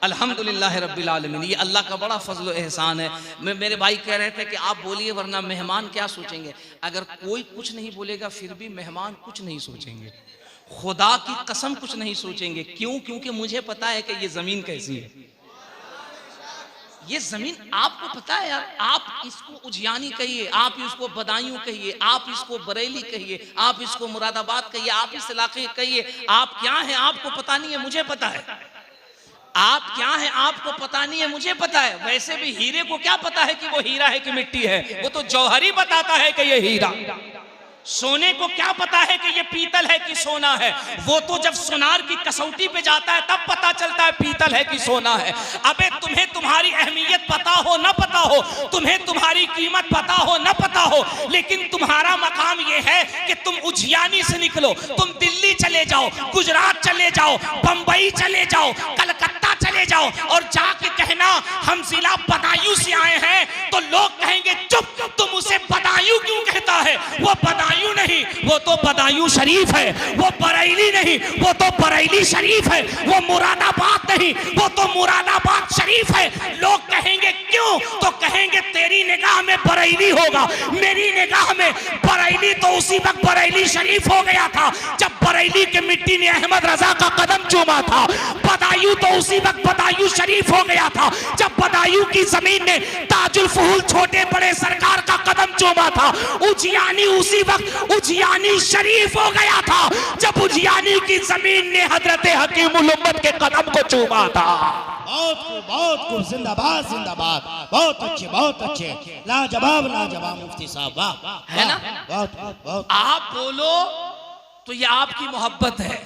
अल्हम्दुलिल्लाह रब्बिल आलमीन, ये अल्लाह का बड़ा फजल एहसान है। मेरे भाई कह रहे थे कि आप बोलिए वरना मेहमान क्या सोचेंगे। अगर कोई कुछ नहीं बोलेगा फिर भी मेहमान कुछ नहीं सोचेंगे, खुदा की कसम कुछ नहीं सोचेंगे। क्यों? क्योंकि मुझे पता है कि ये जमीन कैसी है। ये जमीन आपको पता है यार, आप इसको उजियानी कहिए, आप इसको बदायूं कहिए, आप इसको बरेली कहिए, आप इसको मुरादाबाद कहिए, आप इस इलाके कहिए, आप क्या हैं आपको पता नहीं है, मुझे पता है। आप क्या है आपको पता नहीं है, मुझे पता है। वैसे भी हीरे को क्या पता है कि वो हीरा है कि मिट्टी है, वो तो जौहरी बताता है कि ये हीरा। सोने को क्या पता है कि ये पीतल है कि सोना है, वो तो जब सोनार की कसौटी पे जाता है तब पता चलता है पीतल है कि सोना है। अबे तुम्हें तुम्हारी अहमियत पता हो न पता हो, तुम्हें तुम्हारी कीमत पता हो न पता हो, लेकिन तुम्हारा मकाम ये है कि तुम उजियानी से निकलो, तुम दिल्ली चले जाओ, गुजरात चले जाओ, बंबई चले जाओ, कलकत्ता चले जाओ और जाके कहना हम जिला बदायूं से आए हैं, तो लोग कहेंगे चुप, तुम उसे बदायूं क्यों कहता है? वो बदायूं नहीं, वो तो बदायूं शरीफ है। वो बरेली नहीं, वो तो बरेली शरीफ है। वो मुरादाबाद नहीं, वो तो मुरादाबाद शरीफ है। लोग कहेंगे क्यों? तो कहेंगे तेरी निगाह में बरेली होगा, मेरी निगाह में बरेली तो उसी वक्त बरेली शरीफ हो गया था जब बरेली के मिट्टी ने अहमद रजा का कदम चूमा था। बदायूं तो उसी वक्त बदायूं शरीफ हो गया था जब बदायूं की जमीन ने ताजुल फुहुल छोटे बड़े सरकार का कदम चूमा था। उजियानी उसी वक्त उजियानी शरीफ हो गया था जब उजियानी की जमीन ने हजरत हकीमुल उम्मत के कदम को चूमा था। बहुत खूब, जिंदाबाद जिंदाबाद, बहुत अच्छे, लाजवाब लाजवाब मुफ्ती साहब, वाह है ना? बहुत बहुत, आप बोलो तो ये आपकी मोहब्बत है,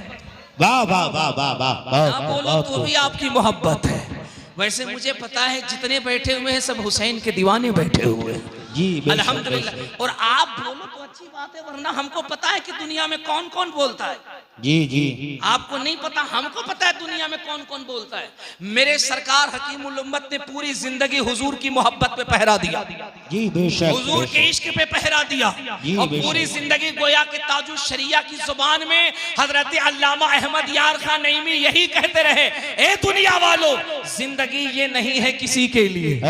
वाह वाह वाह वाह वाह, आप बोलो तो भी आपकी मोहब्बत है। वैसे मुझे पता है जितने बैठे हुए हैं सब हुसैन के दीवाने बैठे हुए हैं जी, अल्हम्दुलिल्लाह। और आप बोलो तो अच्छी बात है, वरना हमको पता है कि दुनिया में कौन कौन बोलता है। जी जी, आपको नहीं पता, हमको पता है दुनिया में कौन कौन बोलता है। मेरे सरकार हकीमुल उम्मत ने पूरी जिंदगी हुजूर की मोहब्बत पे पहरा दिया, जी बेशक, हुजूर के इश्क पे पहरा दिया, जी, और बेशक। पूरी जिंदगी गोया के ताजुल शरिया की जुबान में हजरत अल्लामा अहमद यार खान नईमी यही कहते रहे, ए दुनिया वालों, जिंदगी ये नहीं है किसी के लिए,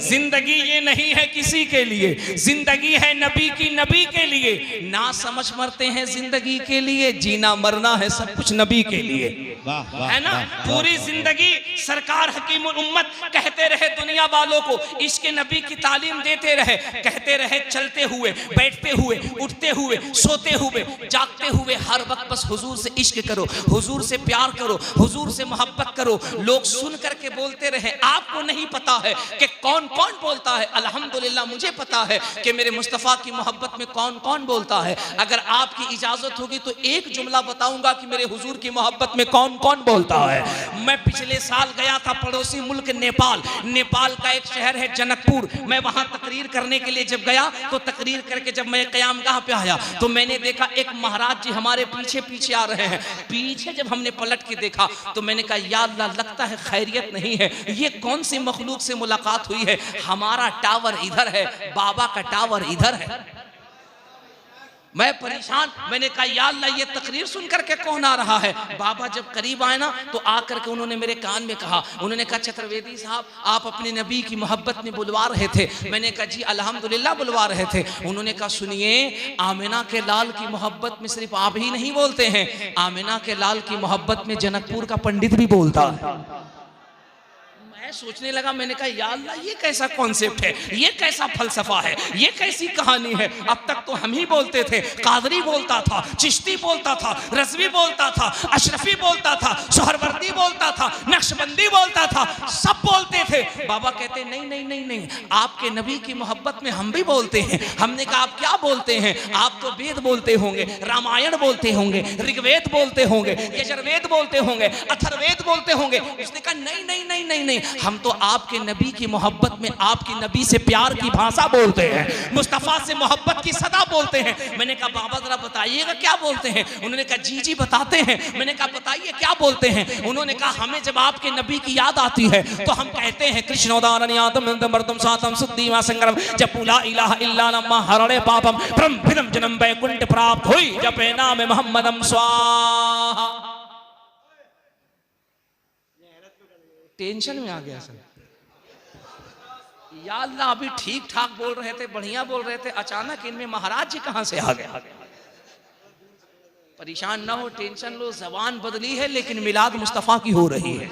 जिंदगी ये नहीं है किसी के लिए, जिंदगी है नबी की, नबी के लिए। ना समझ मरते हैं जिंदगी के लिए, जीना मरना है सब कुछ नबी के लिए, है ना? पूरी जिंदगी सरकार हकीमुल उम्मत कहते रहे दुनिया वालों को, इश्क नबी की तालीम देते रहे, कहते रहे चलते हुए, बैठते हुए, उठते हुए, सोते हुए, जागते हुए, हर वक्त बस हुजूर से इश्क करो, हुजूर से प्यार करो, हुजूर से मोहब्बत करो। लोग सुन करके बोलते रहे। आपको नहीं पता है कि कौन कौन बोलता है। अल्हम्दुलिल्लाह मुझे पता है कि मेरे मुस्तफ़ा की मोहब्बत में कौन कौन बोलता है। अगर आपकी इजाजत होगी तो एक जुमला बताऊंगा कि मेरे हुजूर की मोहब्बत में कौन कौन बोलता है। मैं पिछले साल गया था पड़ोसी मुल्क नेपाल, नेपाल का एक शहर है जनकपुर। मैं वहां तकरीर करने के लिए जब गया तो तकरीर करके जब मैं क़यामगाह पे आया तो मैंने देखा एक महाराज जी हमारे पीछे पीछे आ रहे हैं। पीछे जब हमने पलट के देखा तो मैंने कहा या अल्लाह, लगता है खैरियत नहीं है, ये कौन सी मखलूक से मुलाकात हुई है। हमारा टावर इधर है, बाबा का टावर इधर है। मैं परेशान, मैंने कहा या अल्लाह, ये तकरीर सुन करके कौन आ रहा है। बाबा जब करीब आए ना तो आकर के उन्होंने मेरे कान में कहा, उन्होंने कहा चतुर्वेदी साहब, आप अपने नबी की मोहब्बत में बुलवा रहे थे। मैंने कहा जी अल्हम्दुलिल्लाह बुलवा रहे थे। उन्होंने कहा सुनिए, आमिना के लाल की मोहब्बत में सिर्फ आप ही नहीं बोलते हैं, आमिना के लाल की मोहब्बत में जनकपुर का पंडित भी बोलता है। मैं सोचने लगा, मैंने कहा या अल्लाह, ये कैसा कॉन्सेप्ट है, ये कैसा फलसफा है, ये कैसी कहानी है। अब तक तो हम ही बोलते थे, कादरी बोलता था, चिश्ती बोलता था, रज़वी बोलता था, अशरफी बोलता था, सोहरवर्दी बोलता था, नक्शबंदी बोलता था, सब बोलते थे। बाबा कहते नहीं नहीं नहीं नहीं, आपके नबी की मोहब्बत में हम भी बोलते हैं। हमने कहा आप क्या बोलते हैं? आप तो वेद बोलते होंगे, रामायण बोलते होंगे, ऋग्वेद बोलते होंगे, यजुर्वेद बोलते होंगे, अथर्ववेद बोलते होंगे। उसने कहा नहीं नहीं नहीं नहीं नहीं, हम तो आपके नबी की मोहब्बत में आपके नबी से प्यार की भाषा बोलते हैं, मुस्तफ़ा से मोहब्बत की सदा बोलते हैं। मैंने कहा बाबा जरा बताइएगा क्या बोलते हैं। उन्होंने कहा जी जी बताते हैं। मैंने कहा बताइए क्या बोलते हैं। उन्होंने कहा हमें जब आपके नबी की याद आती है तो हम कहते हैं कृष्णोदारण्यातम नंदमर्तम सातम सुद्दीवा संगरम जपुला इलाहा इल्ला नम्मा हरणे पापम ब्रह्म विदम जन्म वैकुंठ प्राप्त हुई जपे नाम मोहम्मदम स्वाहा। टेंशन में आ गया सर। या अल्लाह, अभी ठीक ठाक बोल रहे थे, बढ़िया बोल रहे थे, अचानक इनमें महाराज जी कहां से आ गए। परेशान ना हो, टेंशन लो, जबान बदली है लेकिन मिलाद मुस्तफ़ा की हो रही है।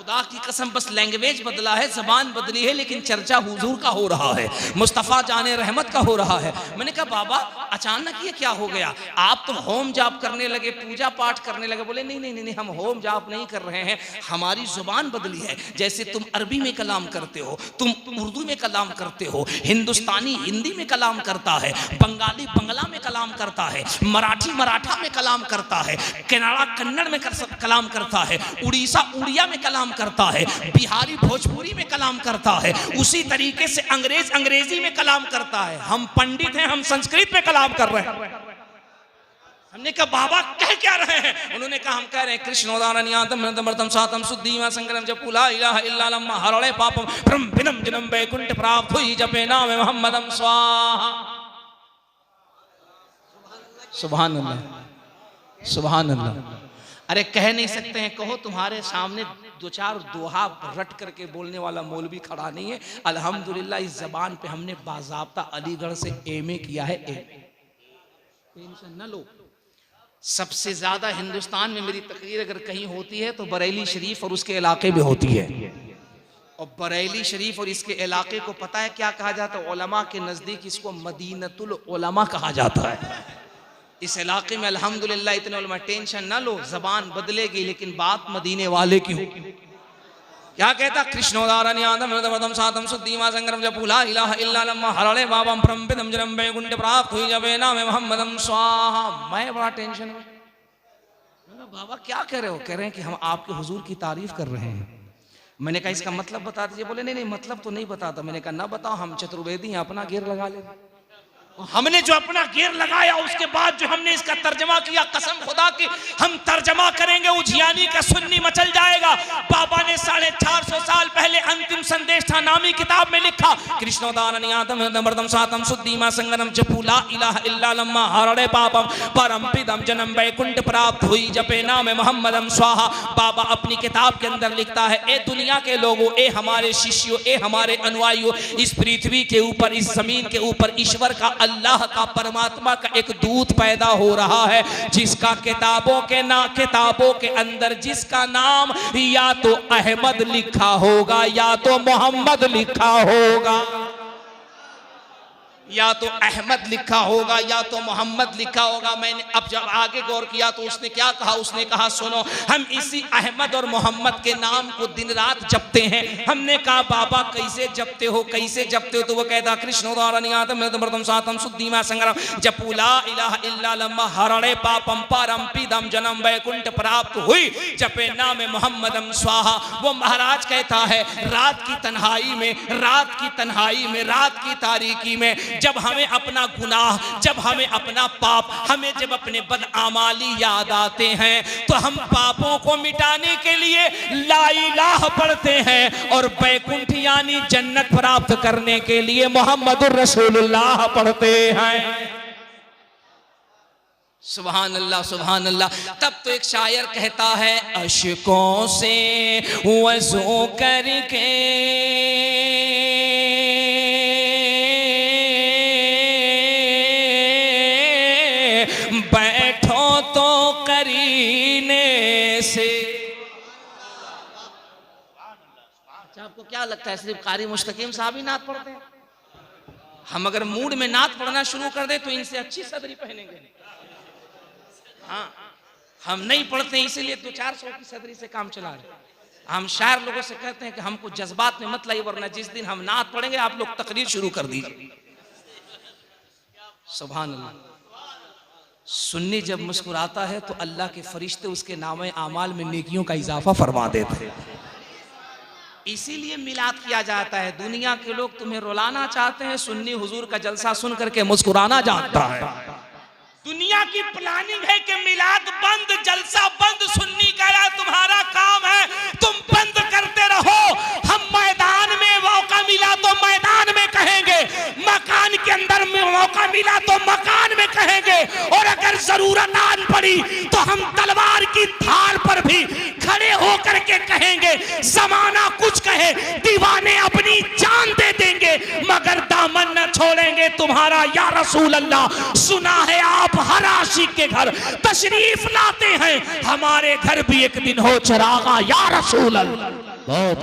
खुदा की कसम बस लैंग्वेज बदला है, जबान बदली है, लेकिन चर्चा हुजूर का हो रहा है, मुस्तफ़ा जाने रहमत का हो रहा है। मैंने कहा बाबा अचानक ये क्या हो गया, आप तो होम जाप करने लगे, पूजा पाठ करने लगे। बोले नहीं नहीं नहीं, हम होम जाप नहीं कर रहे हैं, हमारी जुबान बदली है। जैसे तुम अरबी में कलाम करते हो, तुम उर्दू में कलाम करते हो, हिंदुस्तानी हिंदी में कलाम करता है, बंगाली बंगला में कलाम करता है, मराठी मराठा में कलाम करता है, कन्नड़ा कन्नड़ में कलाम करता है, उड़ीसा उड़िया में कलाम करता है, बिहारी भोजपुरी में कलाम करता है, उसी तरीके से अंग्रेज अंग्रेजी में कलाम करता है। हम पंडित हैं, हम संस्कृत में कलाम कर रहे हैं। हमने कहा बाबा कह क्या रहे हैं? उन्होंने कहा हम कह रहे हैं कृष्णोदारण्यतम सातम शुद्धिमा संगरम जपुला इलाहा इल्लल्लाह हरणे पापम ब्रह्मविदम जन्म वैकुंठ प्राप्त हुई जपे नाम मोहम्मदम स्वाहा। सुभान अल्लाह सुभान अल्लाह। अरे कह नहीं सकते हैं, कहो तुम्हारे सामने दो चार दोहा रट करके बोलने वाला मौलवी खड़ा नहीं है। अल्हम्दुलिल्लाह इस जबान पे हमने बाज़ाब्ता अलीगढ़ से एमए किया है। टेंशन न लो। सबसे ज्यादा हिंदुस्तान में मेरी तकरीर अगर कहीं होती है तो बरेली शरीफ और उसके इलाके में होती है। और बरेली शरीफ और इसके इलाके को पता है क्या कहा जाता है? उलमा के नजदीक इसको मदीनतुल उलमा कहा जाता है। इस इलाके में अल्हम्दुलिल्लाह इतने उलमा। टेंशन ना लो, जबान बदलेगी लेकिन बात मदीने वाले की हो। क्या कहता? कृष्णोदारण्यतम सातम शुद्धिमा संगरम जपुला इलाहा इल्लल्लाह हरणे बाबम ब्रह्मविदम जन्म वैकुंठ प्राप्त हुई जपे नाम मोहम्मदम स्वाहा। मैं बड़ा टेंशन में। बाबा क्या कह रहे हो? कह रहे हैं कि हम आपके हुजूर की तारीफ कर रहे हैं। मैंने कहा इसका मतलब बता दीजिए। बोले नहीं नहीं मतलब तो नहीं बताता। मैंने कहा ना बताओ, हम चतुर्वेदी हैं, अपना घेर लगा ले। हमने जो अपना घेर लगाया उसके बाद जो हमने इसका तर्जमा किया, कसम खुदा की हम तर्जमा करेंगे उजियानी का सुन्नी मचल जाएगा। बाबा ने 450 साल पहले अंतिम संदेश था नामी किताब में लिखा, कृष्णोदारण्यतम सातम शुद्धिमा संगरम जपुला इलाहा इल्लल्लाह हरणे पापम परमपिदम जन्म वैकुंठ प्राप्त हुई जपे नाम मोहम्मदम स्वाहा। बाबा अपनी किताब के अंदर लिखता है, ए दुनिया के लोगों, ए हमारे शिष्यों, ए हमारे अनुयायियों, इस पृथ्वी के ऊपर, इस जमीन के ऊपर ईश्वर का, अल्लाह का, परमात्मा का एक दूत पैदा हो रहा है जिसका किताबों के अंदर जिसका नाम या तो अहमद लिखा होगा या तो मोहम्मद लिखा होगा, या तो अहमद लिखा होगा या तो मोहम्मद लिखा होगा। मैंने अब जब आगे गौर किया तो उसने क्या कहा? उसने कहा सुनो, हम इसी अहमद और मोहम्मद के नाम को दिन रात जपते हैं। हमने कहा बाबा कैसे जपते हो, कैसे जपते हो? तो वो कहता कृष्णोदारण्यतम सातम शुद्धिमा संगरम जपुला इलाहा इल्लल्लाह हरणे पापम परमपिदम जन्म वैकुंठ प्राप्त हुई जपे नाम मोहम्मदम स्वाहा। वो महाराज कहता है रात की तन्हाई में, रात की तन्हाई में, रात की तारीकी में जब हमें अपना गुनाह, जब हमें अपना पाप, हमें जब अपने बदआमाली याद आते हैं तो हम पापों को मिटाने के लिए ला इलाह पढ़ते हैं और बैकुंठ यानी जन्नत प्राप्त करने के लिए मोहम्मदुर रसूलुल्लाह पढ़ते हैं। सुभान अल्लाह सुभान अल्लाह। तब तो एक शायर कहता है, अशकों से वज़ू करके से। आपको क्या लगता है सिर्फ कारी मुस्तकीम साहब ही नात पढ़ते हैं? हम अगर मूड में नात पढ़ना शुरू कर दे तो इनसे अच्छी सदरी पहनेंगे। हाँ, हम नहीं पढ़ते इसीलिए 200-400 की सदरी से काम चला रहे। हम शायर लोगों से कहते हैं कि हमको जज्बात में मत लाइए, वरना जिस दिन हम नात पढ़ेंगे आप लोग तकरीर शुरू कर दीजिए। सुभान अल्लाह। सुन्नी जब मुस्कुराता है तो अल्लाह के फरिश्ते उसके नामे आमाल में नेकियों का इजाफा फरमा देते हैं। इसीलिए मिलाद किया जाता है। दुनिया के लोग तुम्हें रुलाना चाहते हैं, सुन्नी हुजूर का जलसा सुन करके मुस्कुराना जानता है। दुनिया की प्लानिंग है कि मिलाद बंद, जलसा बंद, सुन्नी का या तुम्हारा काम है, तुम बंद करते रहो। हम मैदान में मौका मिला तो मैदान में कहेंगे, मकान के अंदर में मौका मिला तो मकान में कहेंगे, और अगर जरूरत आन पड़ी तो हम तलवार की धार पर भी खड़े होकर के कहेंगे। जमाना कुछ कहे, दीवाने अपनी जान दे देंगे मगर दामन न छोड़ेंगे, तुम्हारा या रसूल अल्लाह। सुना है आप हर आशिक के घर तशरीफ लाते हैं, हमारे घर भी एक दिन हो चरागा या रसूल अल्लाह। बहुत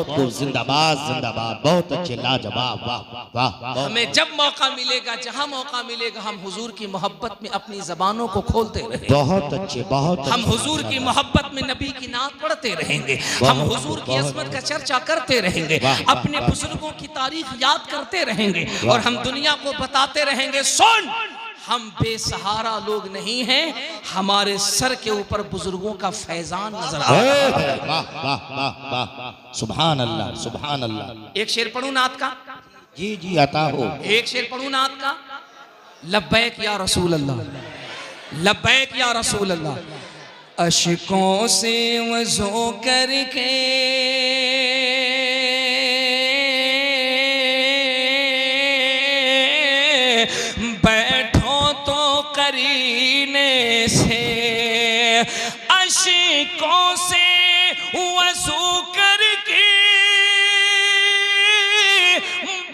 खूब, जिंदाबाद जिंदाबाद, बहुत अच्छे, लाजवाब, वाह वाह वाह। हमें जब मौका मिलेगा, जहां मौका मिलेगा, हम हुजूर की मोहब्बत में अपनी जबानों को खोलते रहेंगे। बहुत अच्छे, बहुत हम हुजूर की मोहब्बत में नबी की नात पढ़ते रहेंगे, हम हुजूर की अजमत का चर्चा करते रहेंगे, अपने बुजुर्गों की तारीख याद करते रहेंगे और हम दुनिया को बताते रहेंगे, सुन हम बेसहारा लोग नहीं हैं, हमारे सर के ऊपर बुजुर्गों का फैजान नजर आ रहा है। वाह वाह वाह वाह, सुभान अल्लाह सुभान अल्लाह। एक शेर पढ़ूं नात का? जी जी अता हो। एक शेर पढ़ूं नात का? लब्बैक या रसूल अल्लाह, लब्बैक या रसूल अल्लाह। अशकों से वज़ो करके बैठो तो करीने से, अशकों से वज़ो करके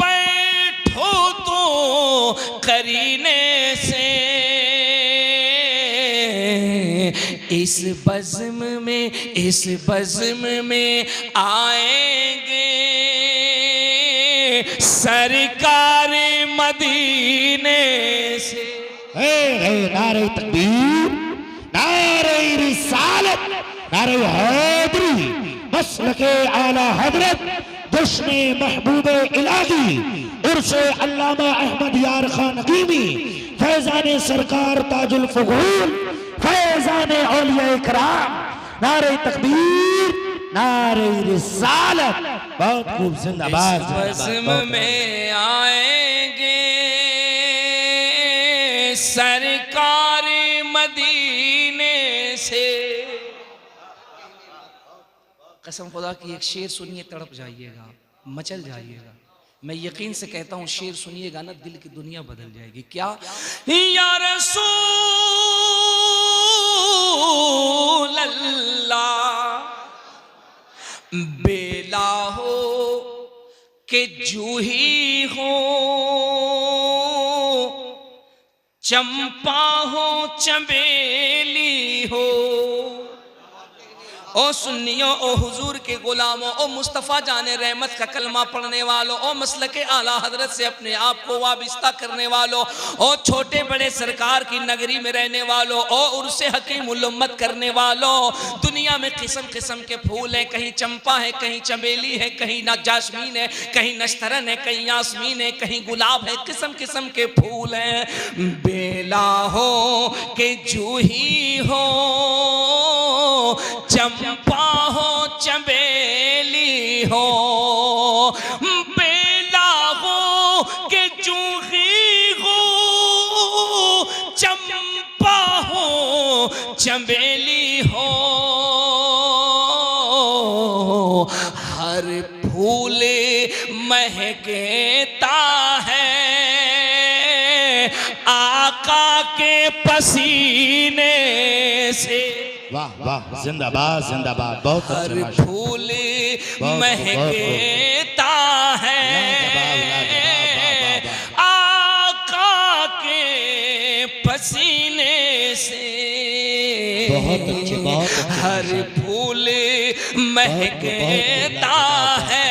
बैठो तो करीने से, इस बज़्म में आएंगे सरकार मदीने से। नारे तकबीर, नारे रिसालत, नारे हैदरी, मसलके आला हजरत, जश्न महबूबे इलाही, उर्से अल्लामा अहमद यार खान नकीमी, फैजान सरकार ताजुल फुगूल, फैजान औलिया इकराम। नारे तकबीर, नारे रिसालत, बहुत खूब, जिंदाबाद बज़्म में आएंगे सरकार मदीने से। कसम खुदा की एक शेर सुनिए, तड़प जाइएगा, मचल जाइएगा। मैं यकीन से कहता हूं शेर सुनिएगा ना, दिल की दुनिया बदल जाएगी। क्या? या रसूल अल्लाह, बेला हो के जूही हो, चंपा हो चमेली हो, ओ सुन्नियों, ओ हुजूर के गुलामों, ओ मुस्तफ़ा जाने रहमत का कलमा पढ़ने वालों, ओ मसलके आला हजरत से अपने आप को वाबिस्ता करने वालों, ओ छोटे बड़े सरकार की नगरी में रहने वालों, ओ उर्से हकीमुल उम्मत करने वालों, दुनिया में किस्म किस्म के फूल हैं, कहीं चंपा है, कहीं चमेली है, कहीं ना जासमीन है, कहीं नश्तरन है, कहीं यास्मीन है, कहीं गुलाब है, किस्म किस्म के फूल हैं। बेला हो के जूही हो, चंपा हो चमेली हो, बेला हो के जूही हो, चंपा हो चमेली हो, हर फूल महकता है आका के पसीने से। वाह वाह, जिंदाबाद जिंदाबाद, बहुत हर अच्छे। फूल महकता है आका के पसीने से। बहुत अच्छे, बहुत अच्छे। हर फूल महकता है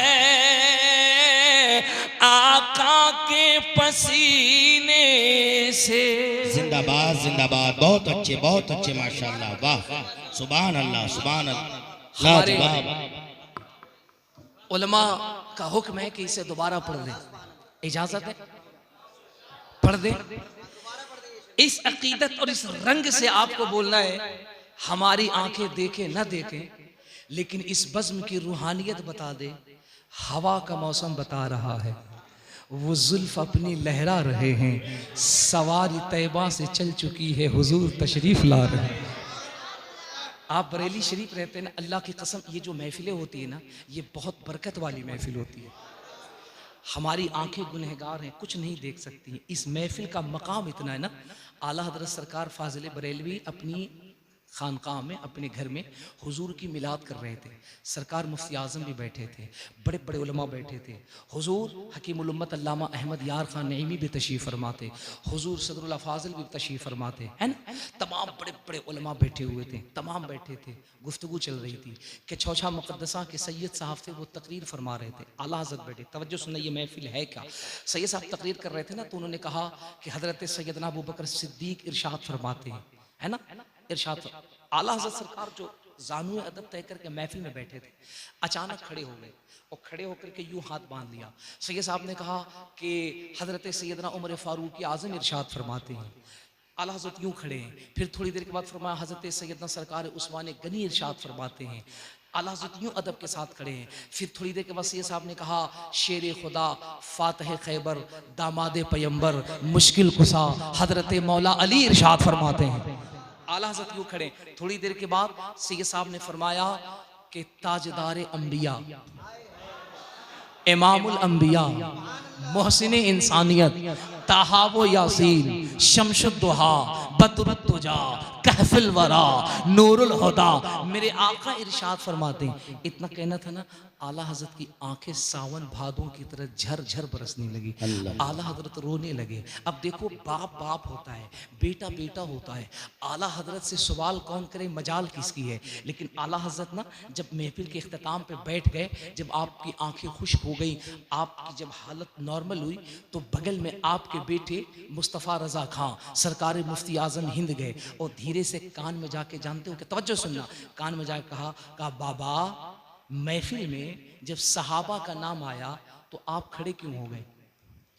आका के पसीने से। जिंदाबाद जिंदाबाद, बहुत अच्छे माशाल्लाह, वाह सुभान अल्लाह सुभान अल्लाह, हमारे लाजवाब। उलमा का हुक्म है कि इसे दोबारा पढ़ दें, इजाजत है? पढ़ दें। इस अकीदत और इस रंग से आपको बोलना है, हमारी आंखें देखें न देखें, लेकिन इस बज़्म की रूहानियत बता दे। हवा का मौसम बता रहा है, वो जुल्फ अपनी लहरा रहे हैं, सवारी तैबा से चल चुकी है, हुजूर तशरीफ ला रहे हैं। आप बरेली शरीफ रहते हैं ना, अल्लाह की कसम, ये जो महफिलें होती है ना, ये बहुत बरकत वाली महफिल होती है। हमारी आंखें गुनहगार हैं, कुछ नहीं देख सकती। इस महफिल का मकाम इतना है ना, आला हजरत सरकार फाजिल बरेलवी अपनी खानकाह में अपने घर में हुजूर की मिलाद कर रहे थे। सरकार मुफ्ती आज़म भी बैठे थे, बड़े बड़े उलमा बैठे थे। हुजूर हकीमुल उम्मत अल्लामा अहमद यार खान नईमी भी तशरीफ़ फरमाते, हुजूर सदरुल फाजिल भी तशरीफ़ फरमाते, है ना। तमाम बड़े बड़े उलमा बैठे हुए थे, तमाम बैठे थे। गुफ्तगू चल रही थी कि चौछा मुक़द्दसा के सैयद साहब थे, वो तकरीर फरमा रहे थे। आला हज़रत बैठे, तवज्जो सुनना, ये महफिल है क्या। सैयद साहब तकरीर कर रहे थे ना, तो उन्होंने कहा कि हज़रत सैयदना अबू बकर सिद्दीक़ इरशाद फरमाते हैं, है ना, इरशाद। आला हज़रत सरकार जो ज़ानुए अदब तय करके महफिल में बैठे थे, अचानक खड़े हो गए और खड़े होकर के यूं हाथ बांध लिया। सैयद साहब ने कहा कि हज़रत सैयदना उमर फारूक आज़म इरशाद फरमाते हैं। आला हज़रत यूं खड़े हैं, फिर थोड़ी देर के बाद फरमाया हज़रत सैयदना सरकार उस्मान गनी इरशाद फरमाते हैं। आला हज़रत यूं अदब के साथ खड़े हैं। फिर थोड़ी देर के बाद सैयद साहब ने कहा शेर खुदा फातह खैबर दामाद पैगंबर मुश्किल कुसा हज़रत मौला अली इरशाद फरमाते हैं। आला हज़रत यूं खड़े। थोड़ी देर के बाद सैयद साहब ने फरमाया कि ताजदार अंबिया, इमामुल अंबिया, मोहसिन इंसानियत, ताहावो यासीन, शमशुद्दुहा, बदरुद्दुजा, कहफिल वरा, नूरुल हुदा, मेरे आका इरशाद फरमाते हैं। इतना कहना था ना, आला हज़रत की आंखें सावन भादों की तरह झरझर बरसने लगी। आला हज़रत रोने लगे। अब देखो, बाप बाप होता है, बेटा बेटा होता है। आला हज़रत से सवाल कौन करे, मजाल किसकी है। लेकिन आला हज़रत ना जब महफिल के इख्तिताम पे बैठ गए, जब आपकी आंखें खुश्क हो गई, आपकी जब हालत नॉर्मल हुई, तो बगल में आपके बेटे मुस्तफ़ा रज़ा खां सरकार मुफ्ती आज़म हिंद गए और धीरे से कान में जाके, जानते हो कि तवज्जो सुनना, कान में जाके कहा बाबा, महफिल में जब सहाबा का नाम आया तो आप खड़े क्यों हो गए।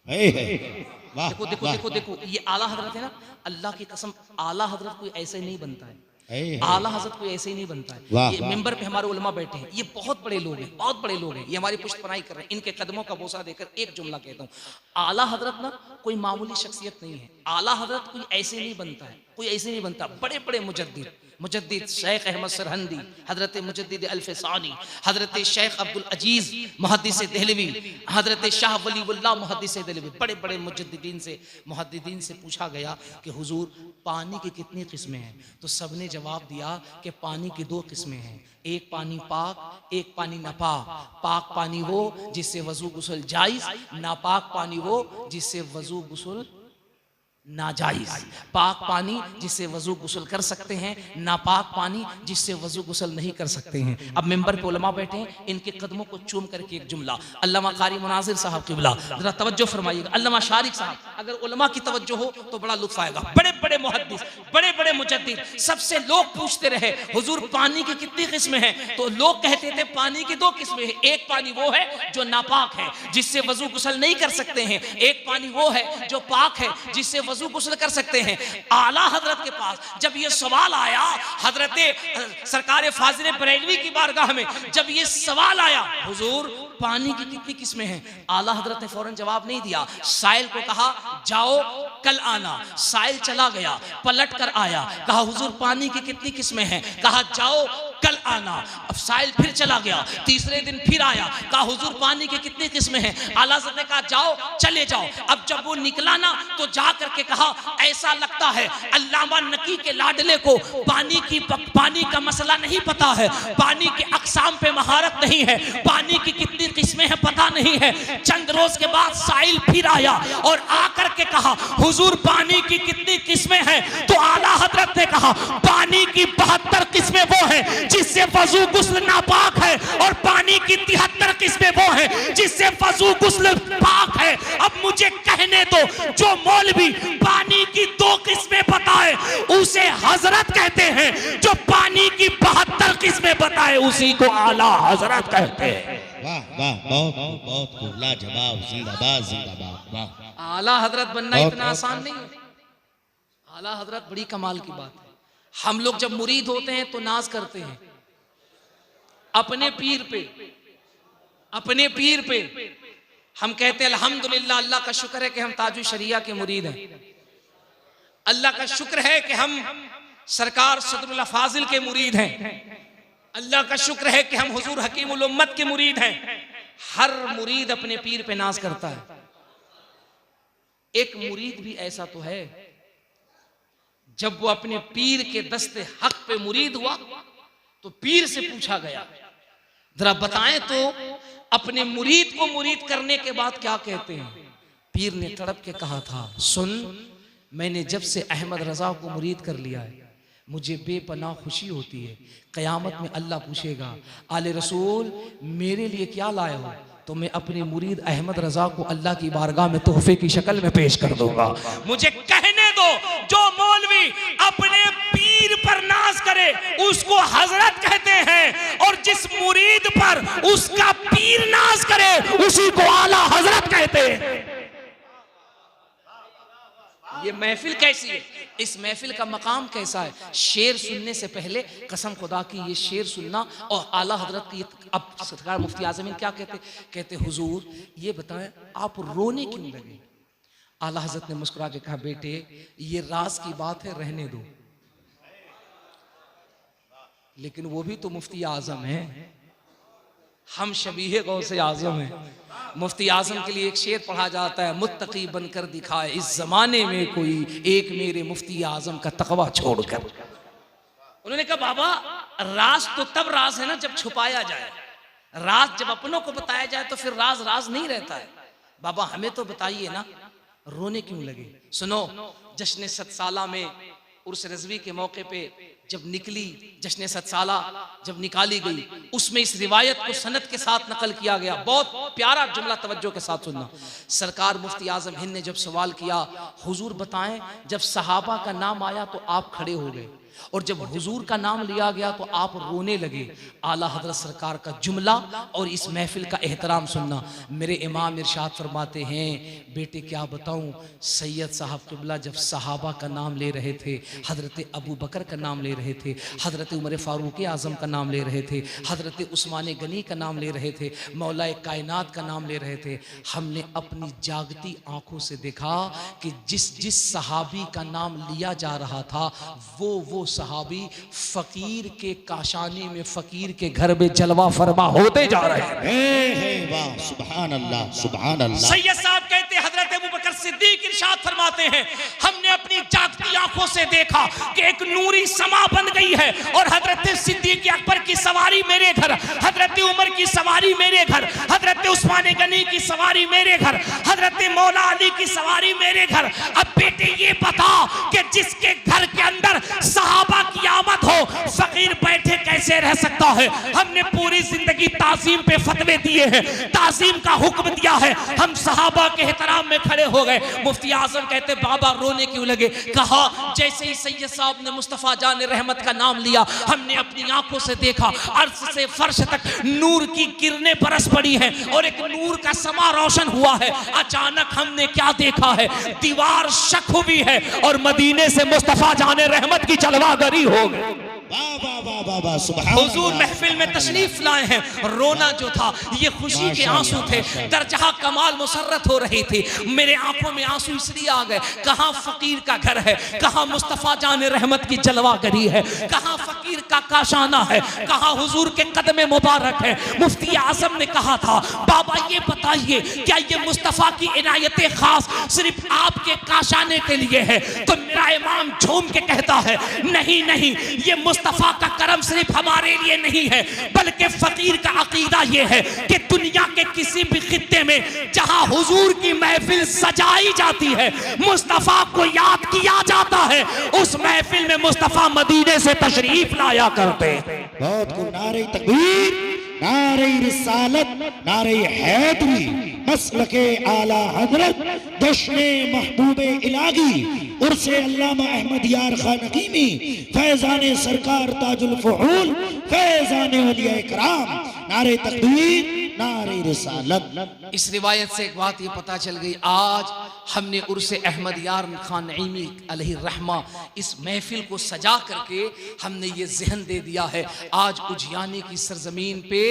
देखो देखो देखो देखो, ये आला हज़रत है ना, अल्लाह की कसम, आला हज़रत कोई ऐसे नहीं बनता है। आला हज़रत कोई ऐसे ही नहीं बनता है। ये मिंबर पे हमारे उलमा बैठे हैं, ये बहुत बड़े लोग हैं, बहुत बड़े लोग हैं, ये हमारी पुष्टपनाई कर रहे हैं। इनके कदमों का बोसा देकर एक जुमला कहता हूँ, आला हज़रत ना कोई मामूली शख्सियत नहीं है। आला हज़रत कोई ऐसे नहीं बनता है, कोई ऐसे नहीं बनता। बड़े बड़े मुजद्दिद शेख अहमद सरहंदी, हज़रत मुजद्दिद अल्फसानी, हज़रत शेख अब्दुल अजीज़ मुहद्दिस देहलवी, हज़रत शाह वलीउल्लाह मुहद्दिस देहलवी, बड़े बड़े मुहद्दिदीन से पूछा गया कि हुजूर पानी की कितनी किस्में हैं। तो सब ने जवाब दिया कि पानी की 2 किस्में हैं, एक पानी पाक, एक पानी नापाक। पाक पानी वो जिससे वजू गुस्ल जायज़, नापाक पानी वो जिससे वजू गुस्ल नाजायज। पाक पानी जिससे वजू गुस्ल कर सकते हैं, नापाक पानी जिससे वजू गुस्ल नहीं कर सकते हैं। अब मिंबर पे उलमा बैठे हैं, इनके कदमों को चूम करके एक जुमला, अल्लामा कारी मुनाजिर साहब की बुला, जरा तवज्जो फरमाइएगा। अल्लामा शारिक साहब, अगर उलमा की तवज्जो हो तो बड़ा लुत्फ आएगा। बड़े बड़े मुहद्दिस, बड़े बड़े मुजद्दिद, सबसे लोग पूछते रहे हुजूर पानी की कितनी किस्में हैं, तो लोग कहते थे पानी की 2 किस्में हैं। एक पानी वो है जो नापाक है, जिससे वजू गुस्ल नहीं कर सकते हैं, एक पानी वो है जो पाक है, जिससे वजू गुस्ल कर सकते हैं। आला हजरत के पास जब ये सवाल आया, हजरत सरकार फाजिल बरेलवी की बारगाह में जब ये सवाल आया, हुजूर पानी की कितनी किस्में हैं, आला हजरत ने फौरन जवाब नहीं दिया। साइल को कहा जाओ कल आना। साइल चला गया, पलट कर आया, कहा हुजूर पानी की कितनी किस्में हैं, कहा जाओ कल आना। अब साइल फिर चला गया, तीसरे दिन फिर आया, कहा हुजूर पानी की कितनी किस्में हैं, आला हजरत ने कहा जाओ चले जाओ। अब जब वो निकला ना तो जा करके कहा ऐसा लगता है अल्लामा नकी के लाडले को पानी का मसला नहीं पता है, पानी के अक़साम पे महारत नहीं है, पानी की कितनी किस्में हैं पता नहीं है। चंद रोज के बाद साइल फिर आया और आकर के कहा हुजूर पानी की कितनी किस्में हैं, तो आला हजरत ने कहा पानी की 72 किस्में वो हैं जिससे वजू गुस्ल नापाक है, और पानी की 73 किस्में वो हैं जिससे वजू गुस्ल पाक है। अब मुझे कहने दो, जो मौलवी पानी की 2 किस्में बताए उसे हजरत कहते हैं, जो पानी की 72 किस्में बताए उसी को आला हजरत कहते हैं। वाह वाह, बहुत बहुत खूब, लाजवाब, जिंदाबाद जिंदाबाद। वाह, आला हजरत बनना इतना आसान नहीं है। आला हजरत बड़ी कमाल की बात है। हम लोग जब मुरीद होते हैं तो नाज करते हैं अपने पीर पे, अपने पीर पे हम कहते हैं अल्हम्दुलिल्लाह, अल्लाह का शुक्र है कि हम ताजु शरिया के मुरीद हैं, अल्लाह का शुक्र है कि हम सरकार सदरुल फाजिल के मुरीद हैं, अल्लाह का शुक्र है कि हम हुजूर हकीमुल उम्मत के मुरीद हैं। हर मुरीद अपने पीर पे नाज करता है। एक मुरीद भी ऐसा तो है जब वो अपने पीर के दस्ते हक पे मुरीद हुआ तो पीर से पूछा गया, जरा बताएं तो अपने मुरीद को मुरीद करने के बाद क्या कहते हैं? पीर ने तड़प के कहा था, सुन, मैंने जब से अहमद रजा को मुरीद कर लिया है मुझे बेपनाह खुशी होती है। क़यामत में अल्लाह पूछेगा, आले रसूल मेरे लिए क्या लाए हो? तो मैं अपने मुरीद अहमद रजा को अल्लाह की बारगाह में तोहफे की शक्ल में पेश कर दूंगा। मुझे कहने दो, जो मौलवी अपने पीर पर नाज करे उसको हजरत कहते हैं, और जिस मुरीद पर उसका पीर नाज करे उसी को आला हजरत कहते हैं। ये महफिल कैसी है? इस महफिल का मकाम कैसा है? शेर सुनने से पहले कसम खुदा की ये शेर सुनना और आला हजरत की। अब सरकार मुफ्ती आज़मीन क्या कहते हुजूर ये बताएं आप रोने क्यों लगे? आला हजरत ने मुस्कुरा के कहा, बेटे ये राज की बात है, रहने दो। लेकिन वो भी तो मुफ्ती आजम है, हम शबीह गौसे आजम है। मुफ्ती आजम के लिए एक शेर पढ़ा जाता है, मुत्तकी बनकर दिखाए इस जमाने में कोई एक मेरे मुफ्ती आजम का तकवा छोड़कर। उन्होंने कहा बाबा राज तो तब राज है ना जब छुपाया जाए, राज जब अपनों को बताया जाए तो फिर राज राज नहीं रहता है। बाबा हमें तो बताइए ना, रोने क्यों लगे? सुनो, जश्न सतसाला में उर्स रज़वी के मौके पे जब निकली, जश्न सतसाला जब निकाली गई, उसमें इस रिवायत को सनद के साथ नकल किया गया। बहुत प्यारा जुमला, तवज्जो के साथ सुनना। सरकार मुफ्ती आजम हिंद ने जब सवाल किया, हुजूर बताएं जब सहाबा का नाम आया तो आप खड़े हो गए, और जब हुजूर का नाम लिया गया तो आप रोने लगे। आला हजरत सरकार का जुमला और इस महफिल का एहतराम सुनना। मेरे इमाम इरशाद फरमाते हैं, बेटे क्या बताऊं, सैयद साहब किबला जब सहाबा का नाम ले रहे थे, हजरत अबू बकर का नाम ले रहे थे, हजरत उमर फारूक आजम का नाम ले रहे थे, हजरत उस्मान गनी का नाम ले रहे थे, मौलाए कायनात का नाम ले रहे थे, हमने अपनी जागती आंखों से देखा कि जिस जिस सहाबी का नाम लिया जा रहा था वो सहाबी फकीर के काशाने में, फकीर के घर में जलवा फरमा होते जा रहे हैं। वाह सुभान अल्लाह, सुभान अल्लाह। सैयद साहब कहते हैं, हजरत अबू बकर सिद्दीक इरशाद फरमाते हैं, हमने अपनी जागती आंखों से देखा कि एक नूरी समा बन गई है, और हजरत सिद्दीक अकबर की सवारी मेरे घर, हजरत उमर की सवारी मेरे घर, हजरत उस्मान गनी की सवारी मेरे घर, हजरत मौला अली की सवारी मेरे घर। अब बेटे ये बता कि जिसके घर के अंदर सहाबा की आमद हो, फकीर बैठे कैसे रह सकता है? हमने पूरी जिंदगी ताज़ीम पे फतवे दिए हैं, ताज़ीम का हुक्म दिया है, हम सहाबा के एहतराम में खड़े हो गए। मुफ्ती आजम कहते बाबा रोने क्यों लगे? कहा जैसे ही सैयद साहब ने मुस्तफ़ा जान रहमत का नाम लिया, हमने अपनी आंखों से देखा अर्श से फर्श तक नूर की किरणें बरस पड़ी हैं और एक नूर का समा रोशन हुआ है। अचानक हमने क्या देखा है? दीवार शक हुई है और मदीने से मुस्तफ़ा जान रहमत की जलवागरी हो गई। हुजूर महफिल में तशरीफ लाए हैं, रोना जो था ये खुशी के आंसू थे, दरजहा कमाल मुसर्रत हो रही थी। मेरे आंखों में आंसू इसलिए आ गए, कहां फकीर का घर है, कहां मुस्तफा जान रहमत की जलवागरी है, कहां फकीर का काशाना है, कहां हुजूर के कदम मुबारक है। मुफ्ती आजम ने कहा था, बाबा ये बताइए क्या ये मुस्तफा की इनायत खास सिर्फ आपके काशाने के लिए है? तो मेरा इमाम झूम के कहता है, नहीं नहीं, ये मुस्तफा का करम सिर्फ हमारे लिए नहीं है, बल्कि फकीर का अकीदा ये है कि दुनिया के किसी भी खित्ते में जहां हुजूर की महफिल सजाई जाती है, मुस्तफा को याद किया जाता है, उस महफिल में मुस्तफा मदीने से तशरीफ लाया करते। बहुत को नारे तकबीर, नारे रिसालत, नारे हैदरी, मसलके आला हजरत, जश्ने महबूबे इलाही, उर्से अल्लामा अहमद यार खान नकीमी, फैजाने सरकार ताजुल फुहूल, फैजाने वलिया इकराम, नारे तकबीर, नारे रिसालत। इस रिवायत से एक बात ये पता चल गई, आज हमने उर्से अहमद यार खान नईमी अलैहि रहमा इस महफिल को सजा करके हमने ये जहन दे दिया है, आज उजियाने की सरजमीन पे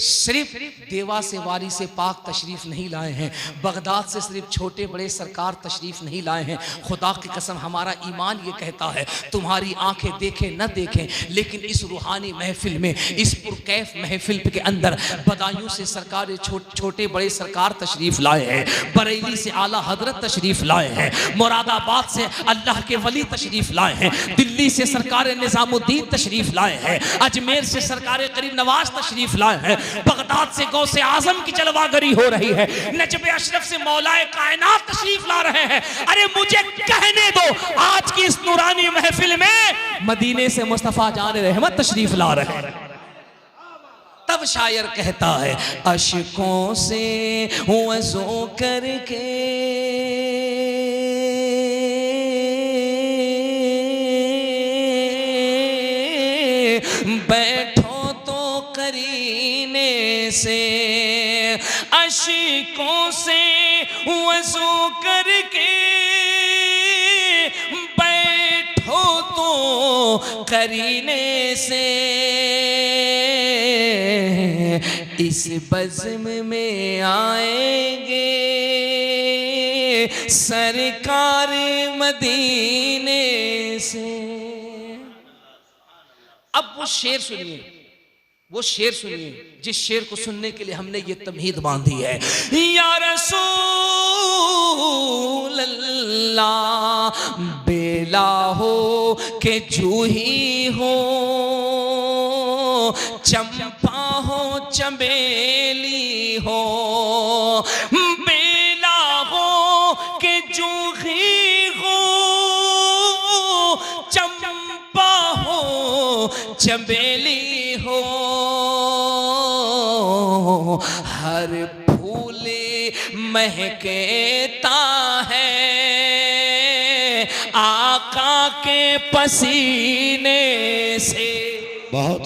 सिर्फ देवा से वारी से पाक तशरीफ नहीं लाए हैं, बगदाद से सिर्फ छोटे बड़े सरकार तशरीफ नहीं लाए हैं। खुदा की कसम हमारा ईमान ये कहता है, तुम्हारी आंखें देखें न देखें, लेकिन इस रूहानी महफिल में, इस पुरकैफ महफिल के अंदर बदायूं से सरकार छोटे बड़े सरकार तशरीफ लाए हैं, बरेली से आला हजरत तशरीफ लाए हैं, मुरादाबाद से अल्लाह के वली तशरीफ लाए हैं, दिल्ली से सरकार निजामुद्दीन तशरीफ लाए हैं, अजमेर से सरकार करीम नवाज तशरीफ लाए हैं, बगदाद से गौसे आजम की जलवागरी हो रही है, नजब अशरफ से मौलाए कायनात तशरीफ ला रहे हैं। अरे मुझे कहने दो, आज की इस नूरानी महफिल में मदीने से मुस्तफा जान रहमत तशरीफ ला रहे हैं। तब शायर कहता है, अशकों से वज़ू करके बैठो तो करीने से, अशकों से वज़ू करके बैठो तो करीने से, इस बज़्म में आएंगे सरकार मदीने से। अब वो शेर सुनिए, वो शेर सुनिए जिस शेर को सुनने के लिए हमने ये तमहीद बांधी है। या रसूल अल्लाह, बेला हो के जूही हो, चंपा हो चमेली हो, बेला हो के जूही हो, चंपा हो चमेली हो, हर फूल महकता है आका के पसीने से। बहुत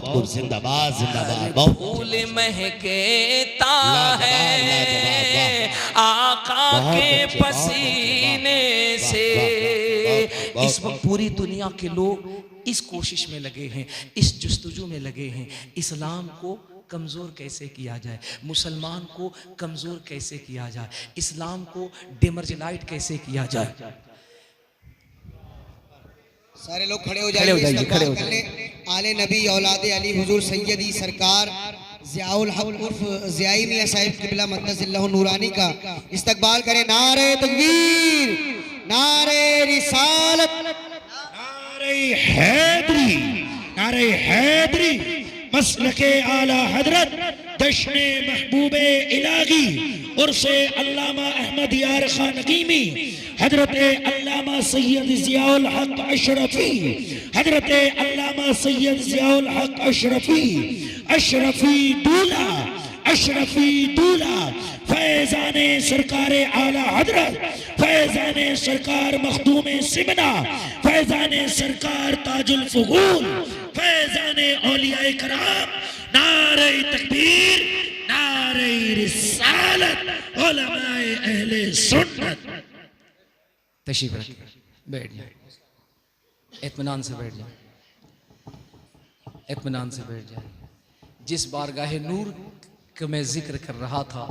खूब, जिंदाबाद जिंदाबाद। बहुत फूल महकता है आका के पसीने से। इस वक्त पूरी दुनिया के लोग इस कोशिश में लगे हैं, इस जुस्तजू में लगे हैं, इस्लाम को कमज़ोर कैसे किया जाए, मुसलमान को कमज़ोर कैसे किया जाए, इस्लाम को डिमर्जिलाइट कैसे किया जाए। सारे लोग खड़े हो जाइए, खड़े हो जाइए। आले नबी औलादे अली हुजूर सैयदी सरकार ज़ियाउल हक उर्फ ज़ियाई मियां साहिब क़िबला मक़दसिल्लाहु नूरानी का इस्तकबाल करें। नारे तकबीर, नारे रिसालत, नारे हैदरी, नारे हैदरी, मसलके आला हजरत दशने महबूबे इलाही उर्से अल्लामा अहमद यार खान नकीमी, हजरत अल्लामा सैयद ज़ियाउल हक अशरफी, हजरत अल्लामा सैयद ज़ियाउल हक अशरफी, अशरफी दूल्हा, अशरफी दूल्हा, फैज़ाने सरकारे आला हजरत, फैज़ाने सरकार मखदूमे सिमना, फैज़ाने सरकार ताजुल फुगूल, फैज़ाने औलियाए कराम। नारे तकबीर, नारे रिसालत, उलमाए अहले सुन्नत। तशरीफ रखिए, बैठ जाए, इत्मीनान से बैठ जाए, इत्मीनान से बैठ जाए। जिस बारगाहे नूर का मैं जिक्र कर रहा था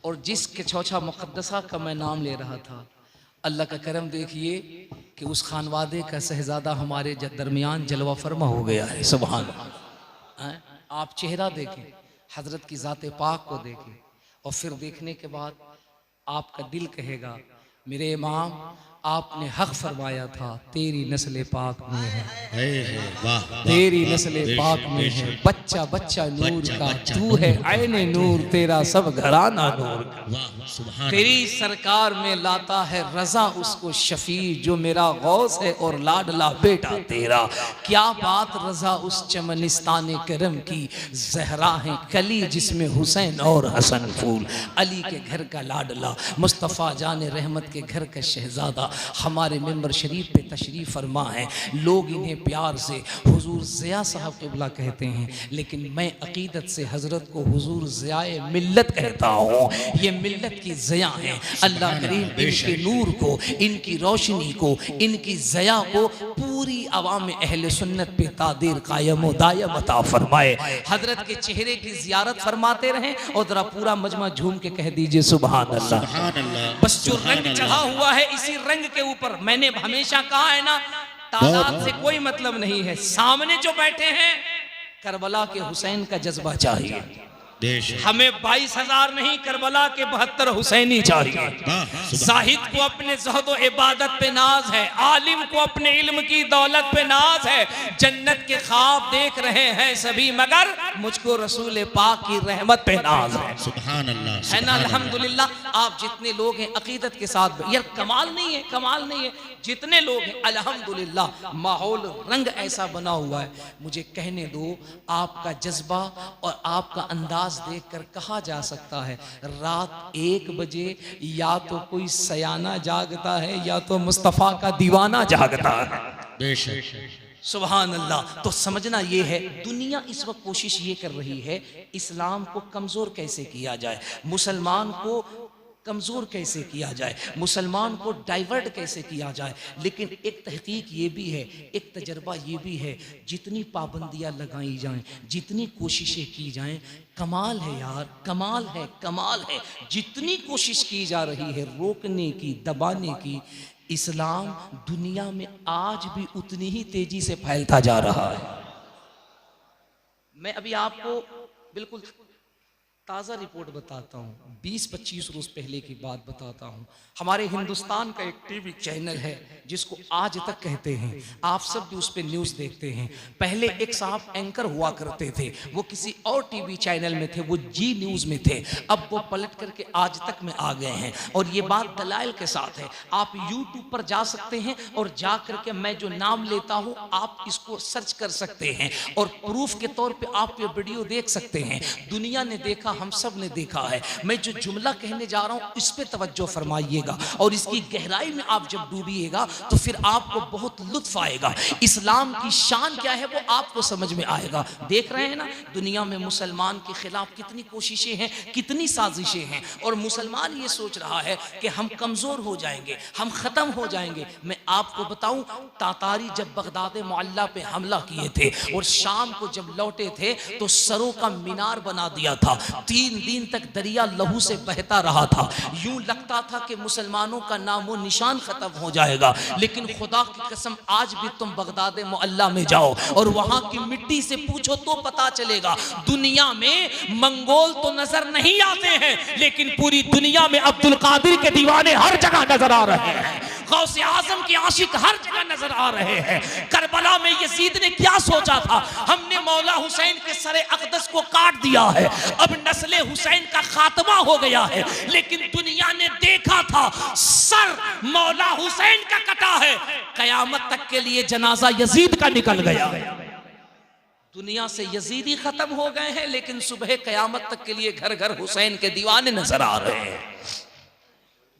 और जिस कचौचा मुक़द्दसा का मैं नाम ले रहा था, अल्लाह का करम देखिए कि उस खानवादे का शहजादा हमारे दरमियान जलवा फरमा हो गया है। सुभान अल्लाह। आप चेहरा देखें, हजरत की ज़ात पाक को देखें और फिर देखने के बाद आपका दिल कहेगा, मेरे इमाम आपने हक फरमाया था, तेरी नस्ल पाक में है, तेरी नस्ल पाक में है, बच्चा बच्चा नूर का, तू है आईने नूर, तेरा सब घराना नूर का। तेरी सरकार में लाता है रजा उसको शफी, जो मेरा गौस है और लाडला बेटा तेरा। क्या बात रजा उस चमनिस्तान करम की, जहरा है कली जिसमें हुसैन और हसन फूल, अली के घर का लाडला, मुस्तफ़ा जान रहमत के घर का शहजादा हमारे मेंबर शरीफ पे तशरीफ़ फरमा है। लोग इन्हें प्यार से हुजूर ज़िया साहब क़िबला कहते हैं, लेकिन मैं अक़ीदत से हज़रत को हुजूर ज़ियाए मिल्लत कहता हूँ। ये मिल्लत की ज़िया हैं। अल्लाह करीम इनके नूर को, इनकी रोशनी को, इनकी ज़िया को पूरी अवाम अहले सुन्नत पे तादीर कायम व दायम अता फरमाए। हज़रत के चेहरे की ज़ियारत फरमाते रहें और ज़रा पूरा मजमा झूम के कह दीजिए सुभान अल्लाह। बस जो रंग चढ़ा हुआ है, इसी रंग के ऊपर मैंने हमेशा कहा है ना, तादाद से कोई मतलब नहीं है, सामने जो बैठे हैं करबला के हुसैन का जज्बा चाहिए। हमें 22,000 नहीं, करबला के 72 हुसैनी चाहिए। जाहिद को अपने ज़हद व इबादत पे नाज है, आलिम को अपने इल्म की दौलत पे नाज है। जन्नत के ख्वाब देख रहे हैं सभी, मगर मुझको रसूल पाक की रहमत पे नाज है। सुभान अल्लाह, है ना, अल्हम्दुलिल्लाह। आप जितने लोग हैं अकीदत के साथ, यार कमाल नहीं है, कमाल नहीं है, जितने लोग हैं अल्हम्दुलिल्लाह, माहौल रंग ऐसा बना हुआ है। मुझे कहने दो, आपका जज्बा और आपका अंदाज देखकर कहा जा सकता है रात 1 बजे या तो कोई सयाना जागता है या तो मुस्तफ़ा का दीवाना जागता है। बेशक सुभान अल्लाह। तो समझना ये है, दुनिया इस वक्त कोशिश ये कर रही है इस्लाम को कमज़ोर कैसे किया जाए, मुसलमान को कमज़ोर कैसे किया जाए, मुसलमान को डाइवर्ट कैसे किया जाए। लेकिन एक तहकीक ये भी है, एक तजर्बा ये भी है, जितनी पाबंदियाँ लगाई जाएं, जितनी कोशिशें की जाएं, कमाल है यार, कमाल है, कमाल है। जितनी कोशिश की जा रही है रोकने की, दबाने की, इस्लाम दुनिया में आज भी उतनी ही तेजी से फैलता जा रहा है। मैं अभी आपको बिल्कुल ताज़ा रिपोर्ट बताता हूँ, 20-25 रोज़ पहले की बात बताता हूँ। हमारे हिंदुस्तान का एक टीवी चैनल है जिसको आज तक कहते हैं, आप सब भी उस पर न्यूज़ देखते हैं। पहले एक साहब एंकर हुआ करते थे, वो किसी और टीवी चैनल में थे, वो जी न्यूज़ में थे। अब वो पलट करके आज तक में आ गए हैं और ये बात दलाइल के साथ है। आप यूट्यूब पर जा सकते हैं और जा करके मैं जो नाम लेता हूँ आप इसको सर्च कर सकते हैं और प्रूफ के तौर पे आप ये वीडियो देख सकते हैं। दुनिया ने देखा, हम सब ने देखा है। मैं जो जुमला कहने जा रहा हूं इस पे तवज्जो फरमाइएगा और इसकी गहराई में आप जब डूबिएगा तो फिर आपको बहुत लुत्फ आएगा। इस्लाम की शान क्या है वो आपको समझ में आएगा। देख रहे हैं ना दुनिया में मुसलमान के खिलाफ कितनी कोशिशें हैं, कितनी साजिशें हैं, और मुसलमान ये सोच रहा है कि हम कमजोर हो जाएंगे, हम खत्म हो जाएंगे। मैं आपको बताऊं, तातारी जब बगदाद मुअल्ला पे हमला किए थे और शाम को जब लौटे थे तो सरों का मीनार बना दिया था। 3 दिन तक दरिया लहू से बहता रहा था। यूं लगता था कि मुसलमानों का नामो निशान खत्म हो जाएगा। लेकिन खुदा की कसम आज भी तुम बगदाद मुअल्ला में जाओ और वहां की मिट्टी से पूछो तो पता चलेगा। दुनिया में मंगोल तो नजर नहीं आते हैं लेकिन पूरी दुनिया में अब्दुल कादिर के दीवाने हर जगह नजर आ रहे हैं, गौसे आजम के आशिक हर जगह नजर आ रहे हैं। करबला में यजीद ने क्या सोचा था, हमने मौला हुसैन के सरे अक़दस को काट दिया है, अब नस्ले हुसैन का खात्मा हो गया है। लेकिन दुनिया ने देखा था सर मौला हुसैन का कटा है, कयामत तक के लिए जनाजा यजीद का निकल गया। दुनिया से यजीदी खत्म हो गए हैं लेकिन सुबह कयामत तक के लिए घर घर हुसैन के दीवाने नजर आ रहे हैं।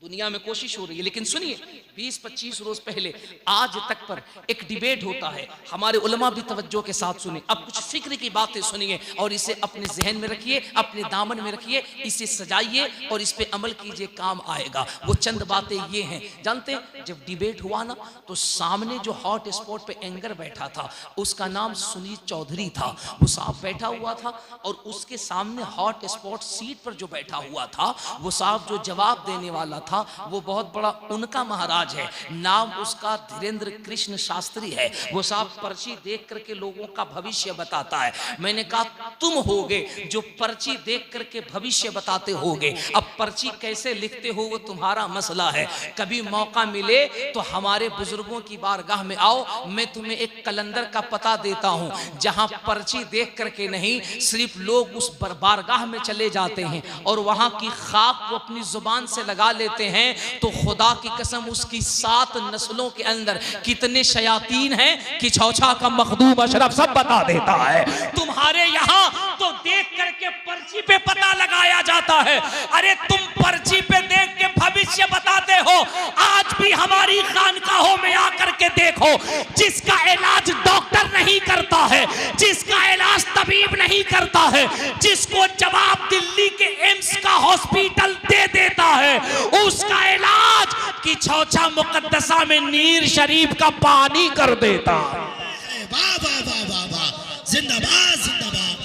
दुनिया में कोशिश हो रही है। लेकिन सुनिए, 20-25 रोज पहले आज तक पर एक डिबेट होता है, हमारे उलमा भी तवज्जो के साथ सुने। अब कुछ फिक्र की बातें सुनिए और इसे अपने जहन में रखिए, अपने दामन में रखिए, इसे सजाइए और इस पे अमल कीजिए, काम आएगा। वो चंद बातें ये हैं, जानते हैं जब डिबेट हुआ ना तो सामने जो हॉट स्पॉट पे एंकर बैठा था उसका नाम सुनील चौधरी था। वो साहब बैठा हुआ था और उसके सामने हॉट स्पॉट सीट पर जो बैठा हुआ था वो साहब जो जवाब देने वाला था वो बहुत बड़ा उनका महाराज है, नाम उसका धीरेन्द्र कृष्ण शास्त्री है। वो साहब पर्ची देख करके लोगों का भविष्य बताता है। मैंने कहा तुम होगे जो पर्ची देख करके भविष्य बताते होगे, अब पर्ची कैसे लिखते हो वो तुम्हारा मसला है। कभी मौका मिले तो हमारे बुजुर्गों की बारगाह में आओ, मैं तुम्हें एक कलंदर का पता देता हूं जहां पर्ची देख करके नहीं सिर्फ लोग उस बारगाह में चले जाते हैं और वहां की खाक वो अपनी जुबान से लगा लेते हैं तो खुदा की कसम उसकी 7 नस्लों के अंदर कितने शयातीन हैं कि छौछा का मखदूम अशरफ सब बता देता है। तुम्हारे यहाँ तो देख करके पर्ची पे पता लगाया जाता है, अरे तुम पर्ची पे देख के भविष्य बताते हो। आज भी हमारी खानकाहों में आकर के देखो, जिसका इलाज डॉक्टर नहीं करता है, जिसका इलाज तबीब नहीं करता है, जिसको जवाब दिल्ली के एम्स का हॉस्पिटल दे देता है, उसका इलाज कि छौछा मुकद्दसा में नीर शरीफ का पानी कर देता। वाह वाह वाह वाह वाह, जिंदाबाद जिंदाबाद।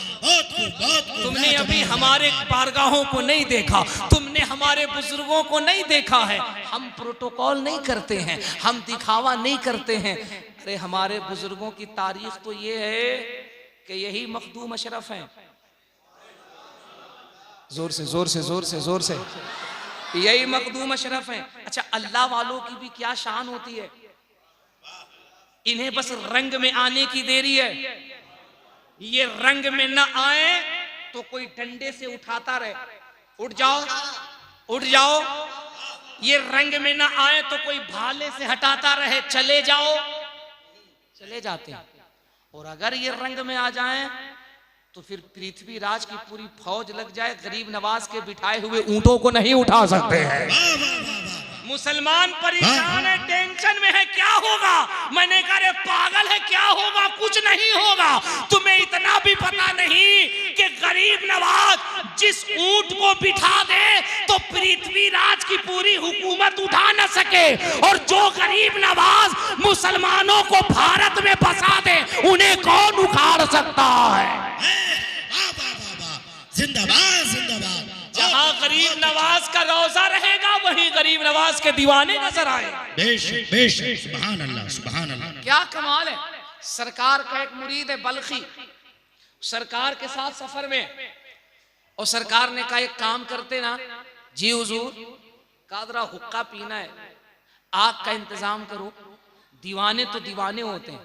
तुमने अभी हमारे बारगाहों को नहीं देखा, तुमने हमारे बुजुर्गों को नहीं देखा है। हम प्रोटोकॉल नहीं करते हैं, हम दिखावा नहीं करते हैं। अरे हमारे बुजुर्गों की तारीख तो ये है कि यही मखदूम अशरफ हैं। जोर से जोर से जोर से जोर से। यही मखदूम अशरफ है। अच्छा, अल्लाह वालों की भी क्या शान होती है, इन्हें बस रंग में आने की देरी है। ये रंग में न आए तो कोई डंडे से उठाता रहे, उठ जाओ उठ जाओ। ये रंग में न आए तो कोई भाले से हटाता रहे, चले जाओ, चले जाते हैं। और अगर ये रंग में आ जाएं तो फिर पृथ्वीराज की पूरी फौज लग जाए, गरीब नवाज के बिठाए हुए ऊंटों को नहीं उठा सकते हैं। मुसलमान परेशान है, टेंशन में है, क्या होगा? मैंने कहा रे पागल है, क्या होगा? कुछ नहीं होगा। तुम्हें इतना भी पता नहीं कि गरीब नवाज जिस ऊंट को बिठा दे तो पृथ्वीराज की पूरी हुकूमत उठा न सके, और जो गरीब नवाज मुसलमानों को भारत में बसा दे उन्हें कौन उखाड़ सकता है? जिंदाबाद जिंदाबाद। जहां गरीब नवाज का रोजा रहेगा वहीं गरीब नवाज के दीवाने नजर आए। बेशक बेशक, सुभान अल्लाह सुभान अल्लाह। क्या कमाल है। सरकार का एक मुरीद है बल्खी, सरकार के साथ सफर में, और सरकार ने कहा एक काम करते ना जी हुजूर, कादरा हुक्का पीना है, आग का इंतजाम करो। दीवाने तो दीवाने होते हैं,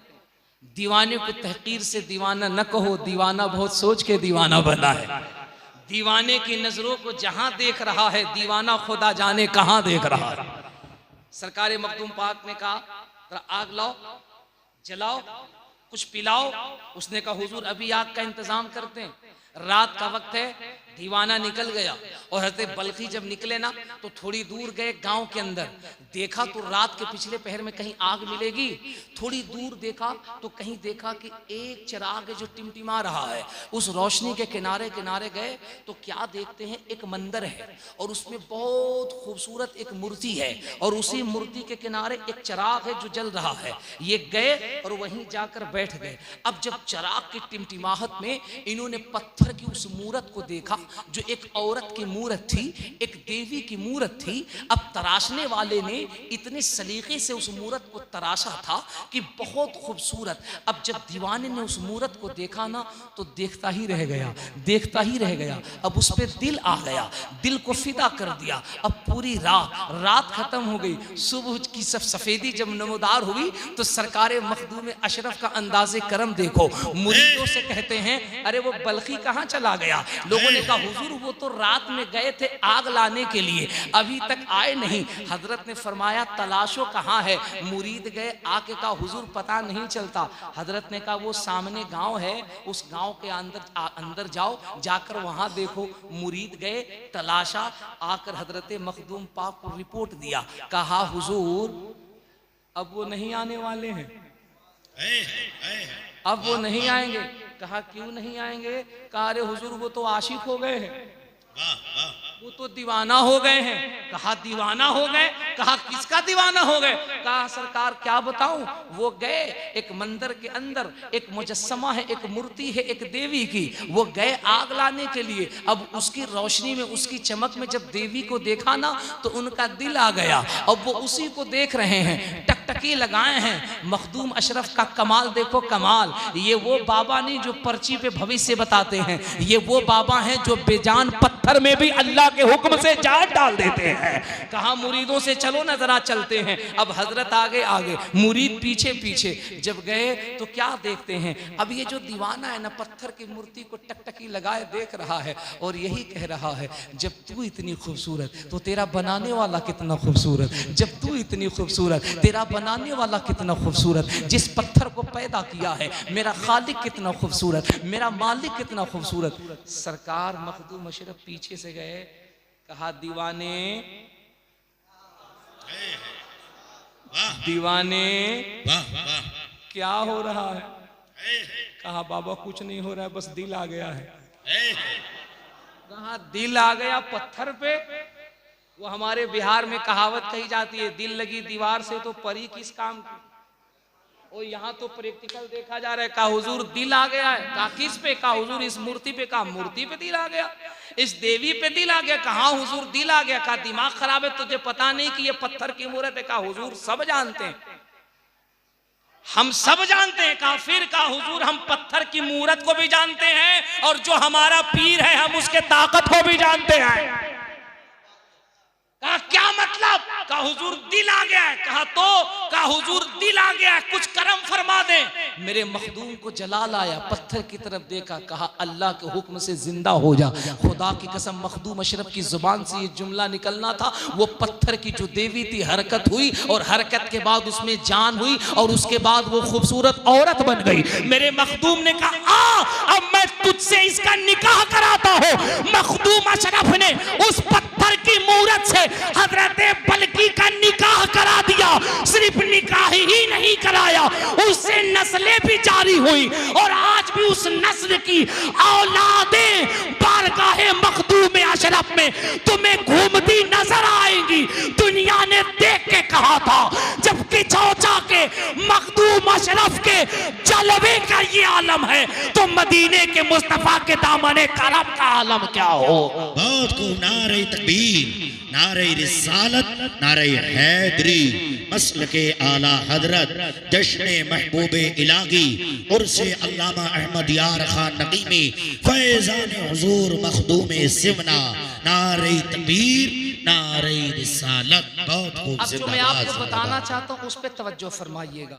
दीवाने को तहकीर से दीवाना न कहो, दीवाना बहुत सोच के दीवाना बना है। दीवाने की नजरों को जहां देख रहा है, दीवाना खुदा जाने कहां देख रहा है। सरकार मखदूम पाक ने कहा आग लाओ, जलाओ, कुछ पिलाओ। उसने कहा हुजूर अभी आग का इंतजाम करते हैं, रात का वक्त है। दीवाना निकल गया, और हज़रत बल्खी जब निकले ना तो थोड़ी दूर गए गांव के अंदर, देखा तो रात के पिछले पहर में कहीं आग मिलेगी। थोड़ी दूर देखा तो कहीं देखा कि एक चिराग जो टिमटिमा रहा है, उस रोशनी के किनारे किनारे गए तो क्या देखते हैं, एक मंदिर है और उसमें बहुत खूबसूरत एक मूर्ति है, और उसी मूर्ति के किनारे एक चिराग है जो जल रहा है। ये गए और वहीं जाकर बैठ गए। अब जब चिराग की टिमटिमाहट में इन्होंने पत्थर की उस मूरत को देखा जो एक औरत की मूरत थी, एक देवी की मूरत थी। अब तराशने वाले ने इतने सलीके से उस मूरत को तराशा था कि बहुत खूबसूरत। अब जब दीवाने ने उस मूरत को देखा ना तो देखता ही रह गया, देखता ही रह गया। अब उस पर दिल आ गया, दिल को फिदा कर दिया। अब पूरी रात खत्म हो गई, सुबह की सब सफेदी जब नमोदार हुई तो सरकार मखदूम अशरफ का अंदाज़े करम देखो। मुरीदों से कहते हैं अरे वो बल्खी कहाँ चला गया? लोगों ने कहा हुजूर वो तो रात में गए थे आग लाने के लिए, अभी तक आए नहीं। हजरत ने फरमाया तलाशो कहाँ है? मुरीद गए, आके कहा हुजूर पता नहीं चलता। हजरत ने कहा वो सामने गांव है, उस गांव के अंदर जाओ, जाकर वहां देखो। मुरीद गए, तलाशा, आकर हजरत मखदूम पाक को रिपोर्ट दिया। कहा हुजूर अब वो नहीं आने वाले हैं, अब वो नहीं आएंगे। कहा क्यों नहीं आएंगे? कहा अरे हुजूर वो तो आशिक हो गए हैं, वो तो दीवाना हो गए हैं। कहा दीवाना हो गए? कहा किसका दीवाना हो गए? कहा सरकार क्या बताऊं, वो गए एक मंदिर के अंदर, एक मुजस्समा है, एक मूर्ति है एक देवी की, वो गए आग लाने के लिए। अब उसकी रोशनी में, उसकी चमक में जब देवी को देखा ना तो उनका दिल आ गया। अब वो उसी को देख रहे हैं, टकटकी लगाए हैं। मखदूम अशरफ का कमाल देखो, कमाल। ये वो बाबा नहीं जो पर्ची पे भविष्य बताते हैं, ये वो बाबा हैं जो बेजान पत्थर में भी अल्लाह के हुक्म से जान डाल देते हैं। कहा मुरीदों से चलो ना जरा चलते हैं। अब हजरत आगे आगे, मुरीद पीछे पीछे। जब गए तो क्या देखते हैं, अब ये जो दीवाना है ना पत्थर की मूर्ति को टकटकी लगाए देख रहा है और यही कह रहा है जब तू इतनी खूबसूरत तो तेरा बनाने वाला कितना खूबसूरत, जब तू इतनी खूबसूरत तेरा बनाने वाला कितना खूबसूरत, जिस पत्थर को पैदा किया है मेरा खालिक कितना खूबसूरत, मेरा मालिक कितना खूबसूरत। सरकार मखदूम अशरफ पीछे से गए, कहा दीवाने दीवाने क्या हो रहा है? कहा बाबा कुछ नहीं हो रहा है, बस दिल आ गया है। कहा दिल आ गया पत्थर पे? वो हमारे बिहार में कहावत कही जाती है दिल लगी दीवार से तो परी किस काम की। और यहाँ तो प्रैक्टिकल देखा जा रहा है। कहा हुजूर दिल आ गया है। कहा किस पे? कहा हुजूर इस मूर्ति पे। कहा मूर्ति पे दिल आ गया, इस देवी पे दिल आ गया। कहा हुजूर दिल आ गया। कहा दिमाग खराब है, तुझे पता नहीं कि ये पत्थर की मूर्त है? कहा हुजूर सब जानते हैं। हम सब जानते हैं काफिर का हुजूर, हम पत्थर की मूरत को भी जानते हैं और जो हमारा पीर है हम उसके ताकत को भी जानते हैं। कहा क्या मतलब? कहा हुजूर दिल आ गया है। कहा तो? कहा हुजूर दिल आ गया है, कुछ करम फरमा दे। मेरे मखदूम को जलाल आया, पत्थर की तरफ देखा, कहा अल्लाह के हुक्म से जिंदा हो जा। खुदा की कसम मखदूम अशरफ की जुबान से ये जुमला निकलना था। वो पत्थर की जो देवी थी हरकत हुई और हरकत के बाद उसमें जान हुई और उसके बाद वो खूबसूरत औरत बन गई। मेरे मखदूम ने कहा अब मैं तुझसे इसका निकाह कराता हूँ। मखदूम अशरफ ने उस पत्थर की मूरत से हजरत बल्की का निकाह करा दिया। सिर्फ निकाह ही नहीं कराया, उससे नस्लें भी जारी हुई और आज भी उस नस्ल की औलादें बारगाहे मखदूम अशरफ में तुम्हें घूमती नजर आएंगी। दुनिया ने देख के कहा था जबकि चौचा के मखदूम अशरफ के जलवे का ये आलम है तो मदीने के मुस्तफा के दामने करम का आलम क्या हो। बहुत खूब। नारे तकबीर, नारे रिसालत, नारे हैदरी, मसलके आला हजरत, जश्न महबूबे इलाही, उर्से अल्लामा अहमद यार खान नकीमी, फैजान हुजूर मखदूम सिवना, नारे तकबीर, नारे रिसालत। बहुत खूब। अब जो मैं आपको बताना चाहता हूँ उस पर तवज्जो फरमाइएगा।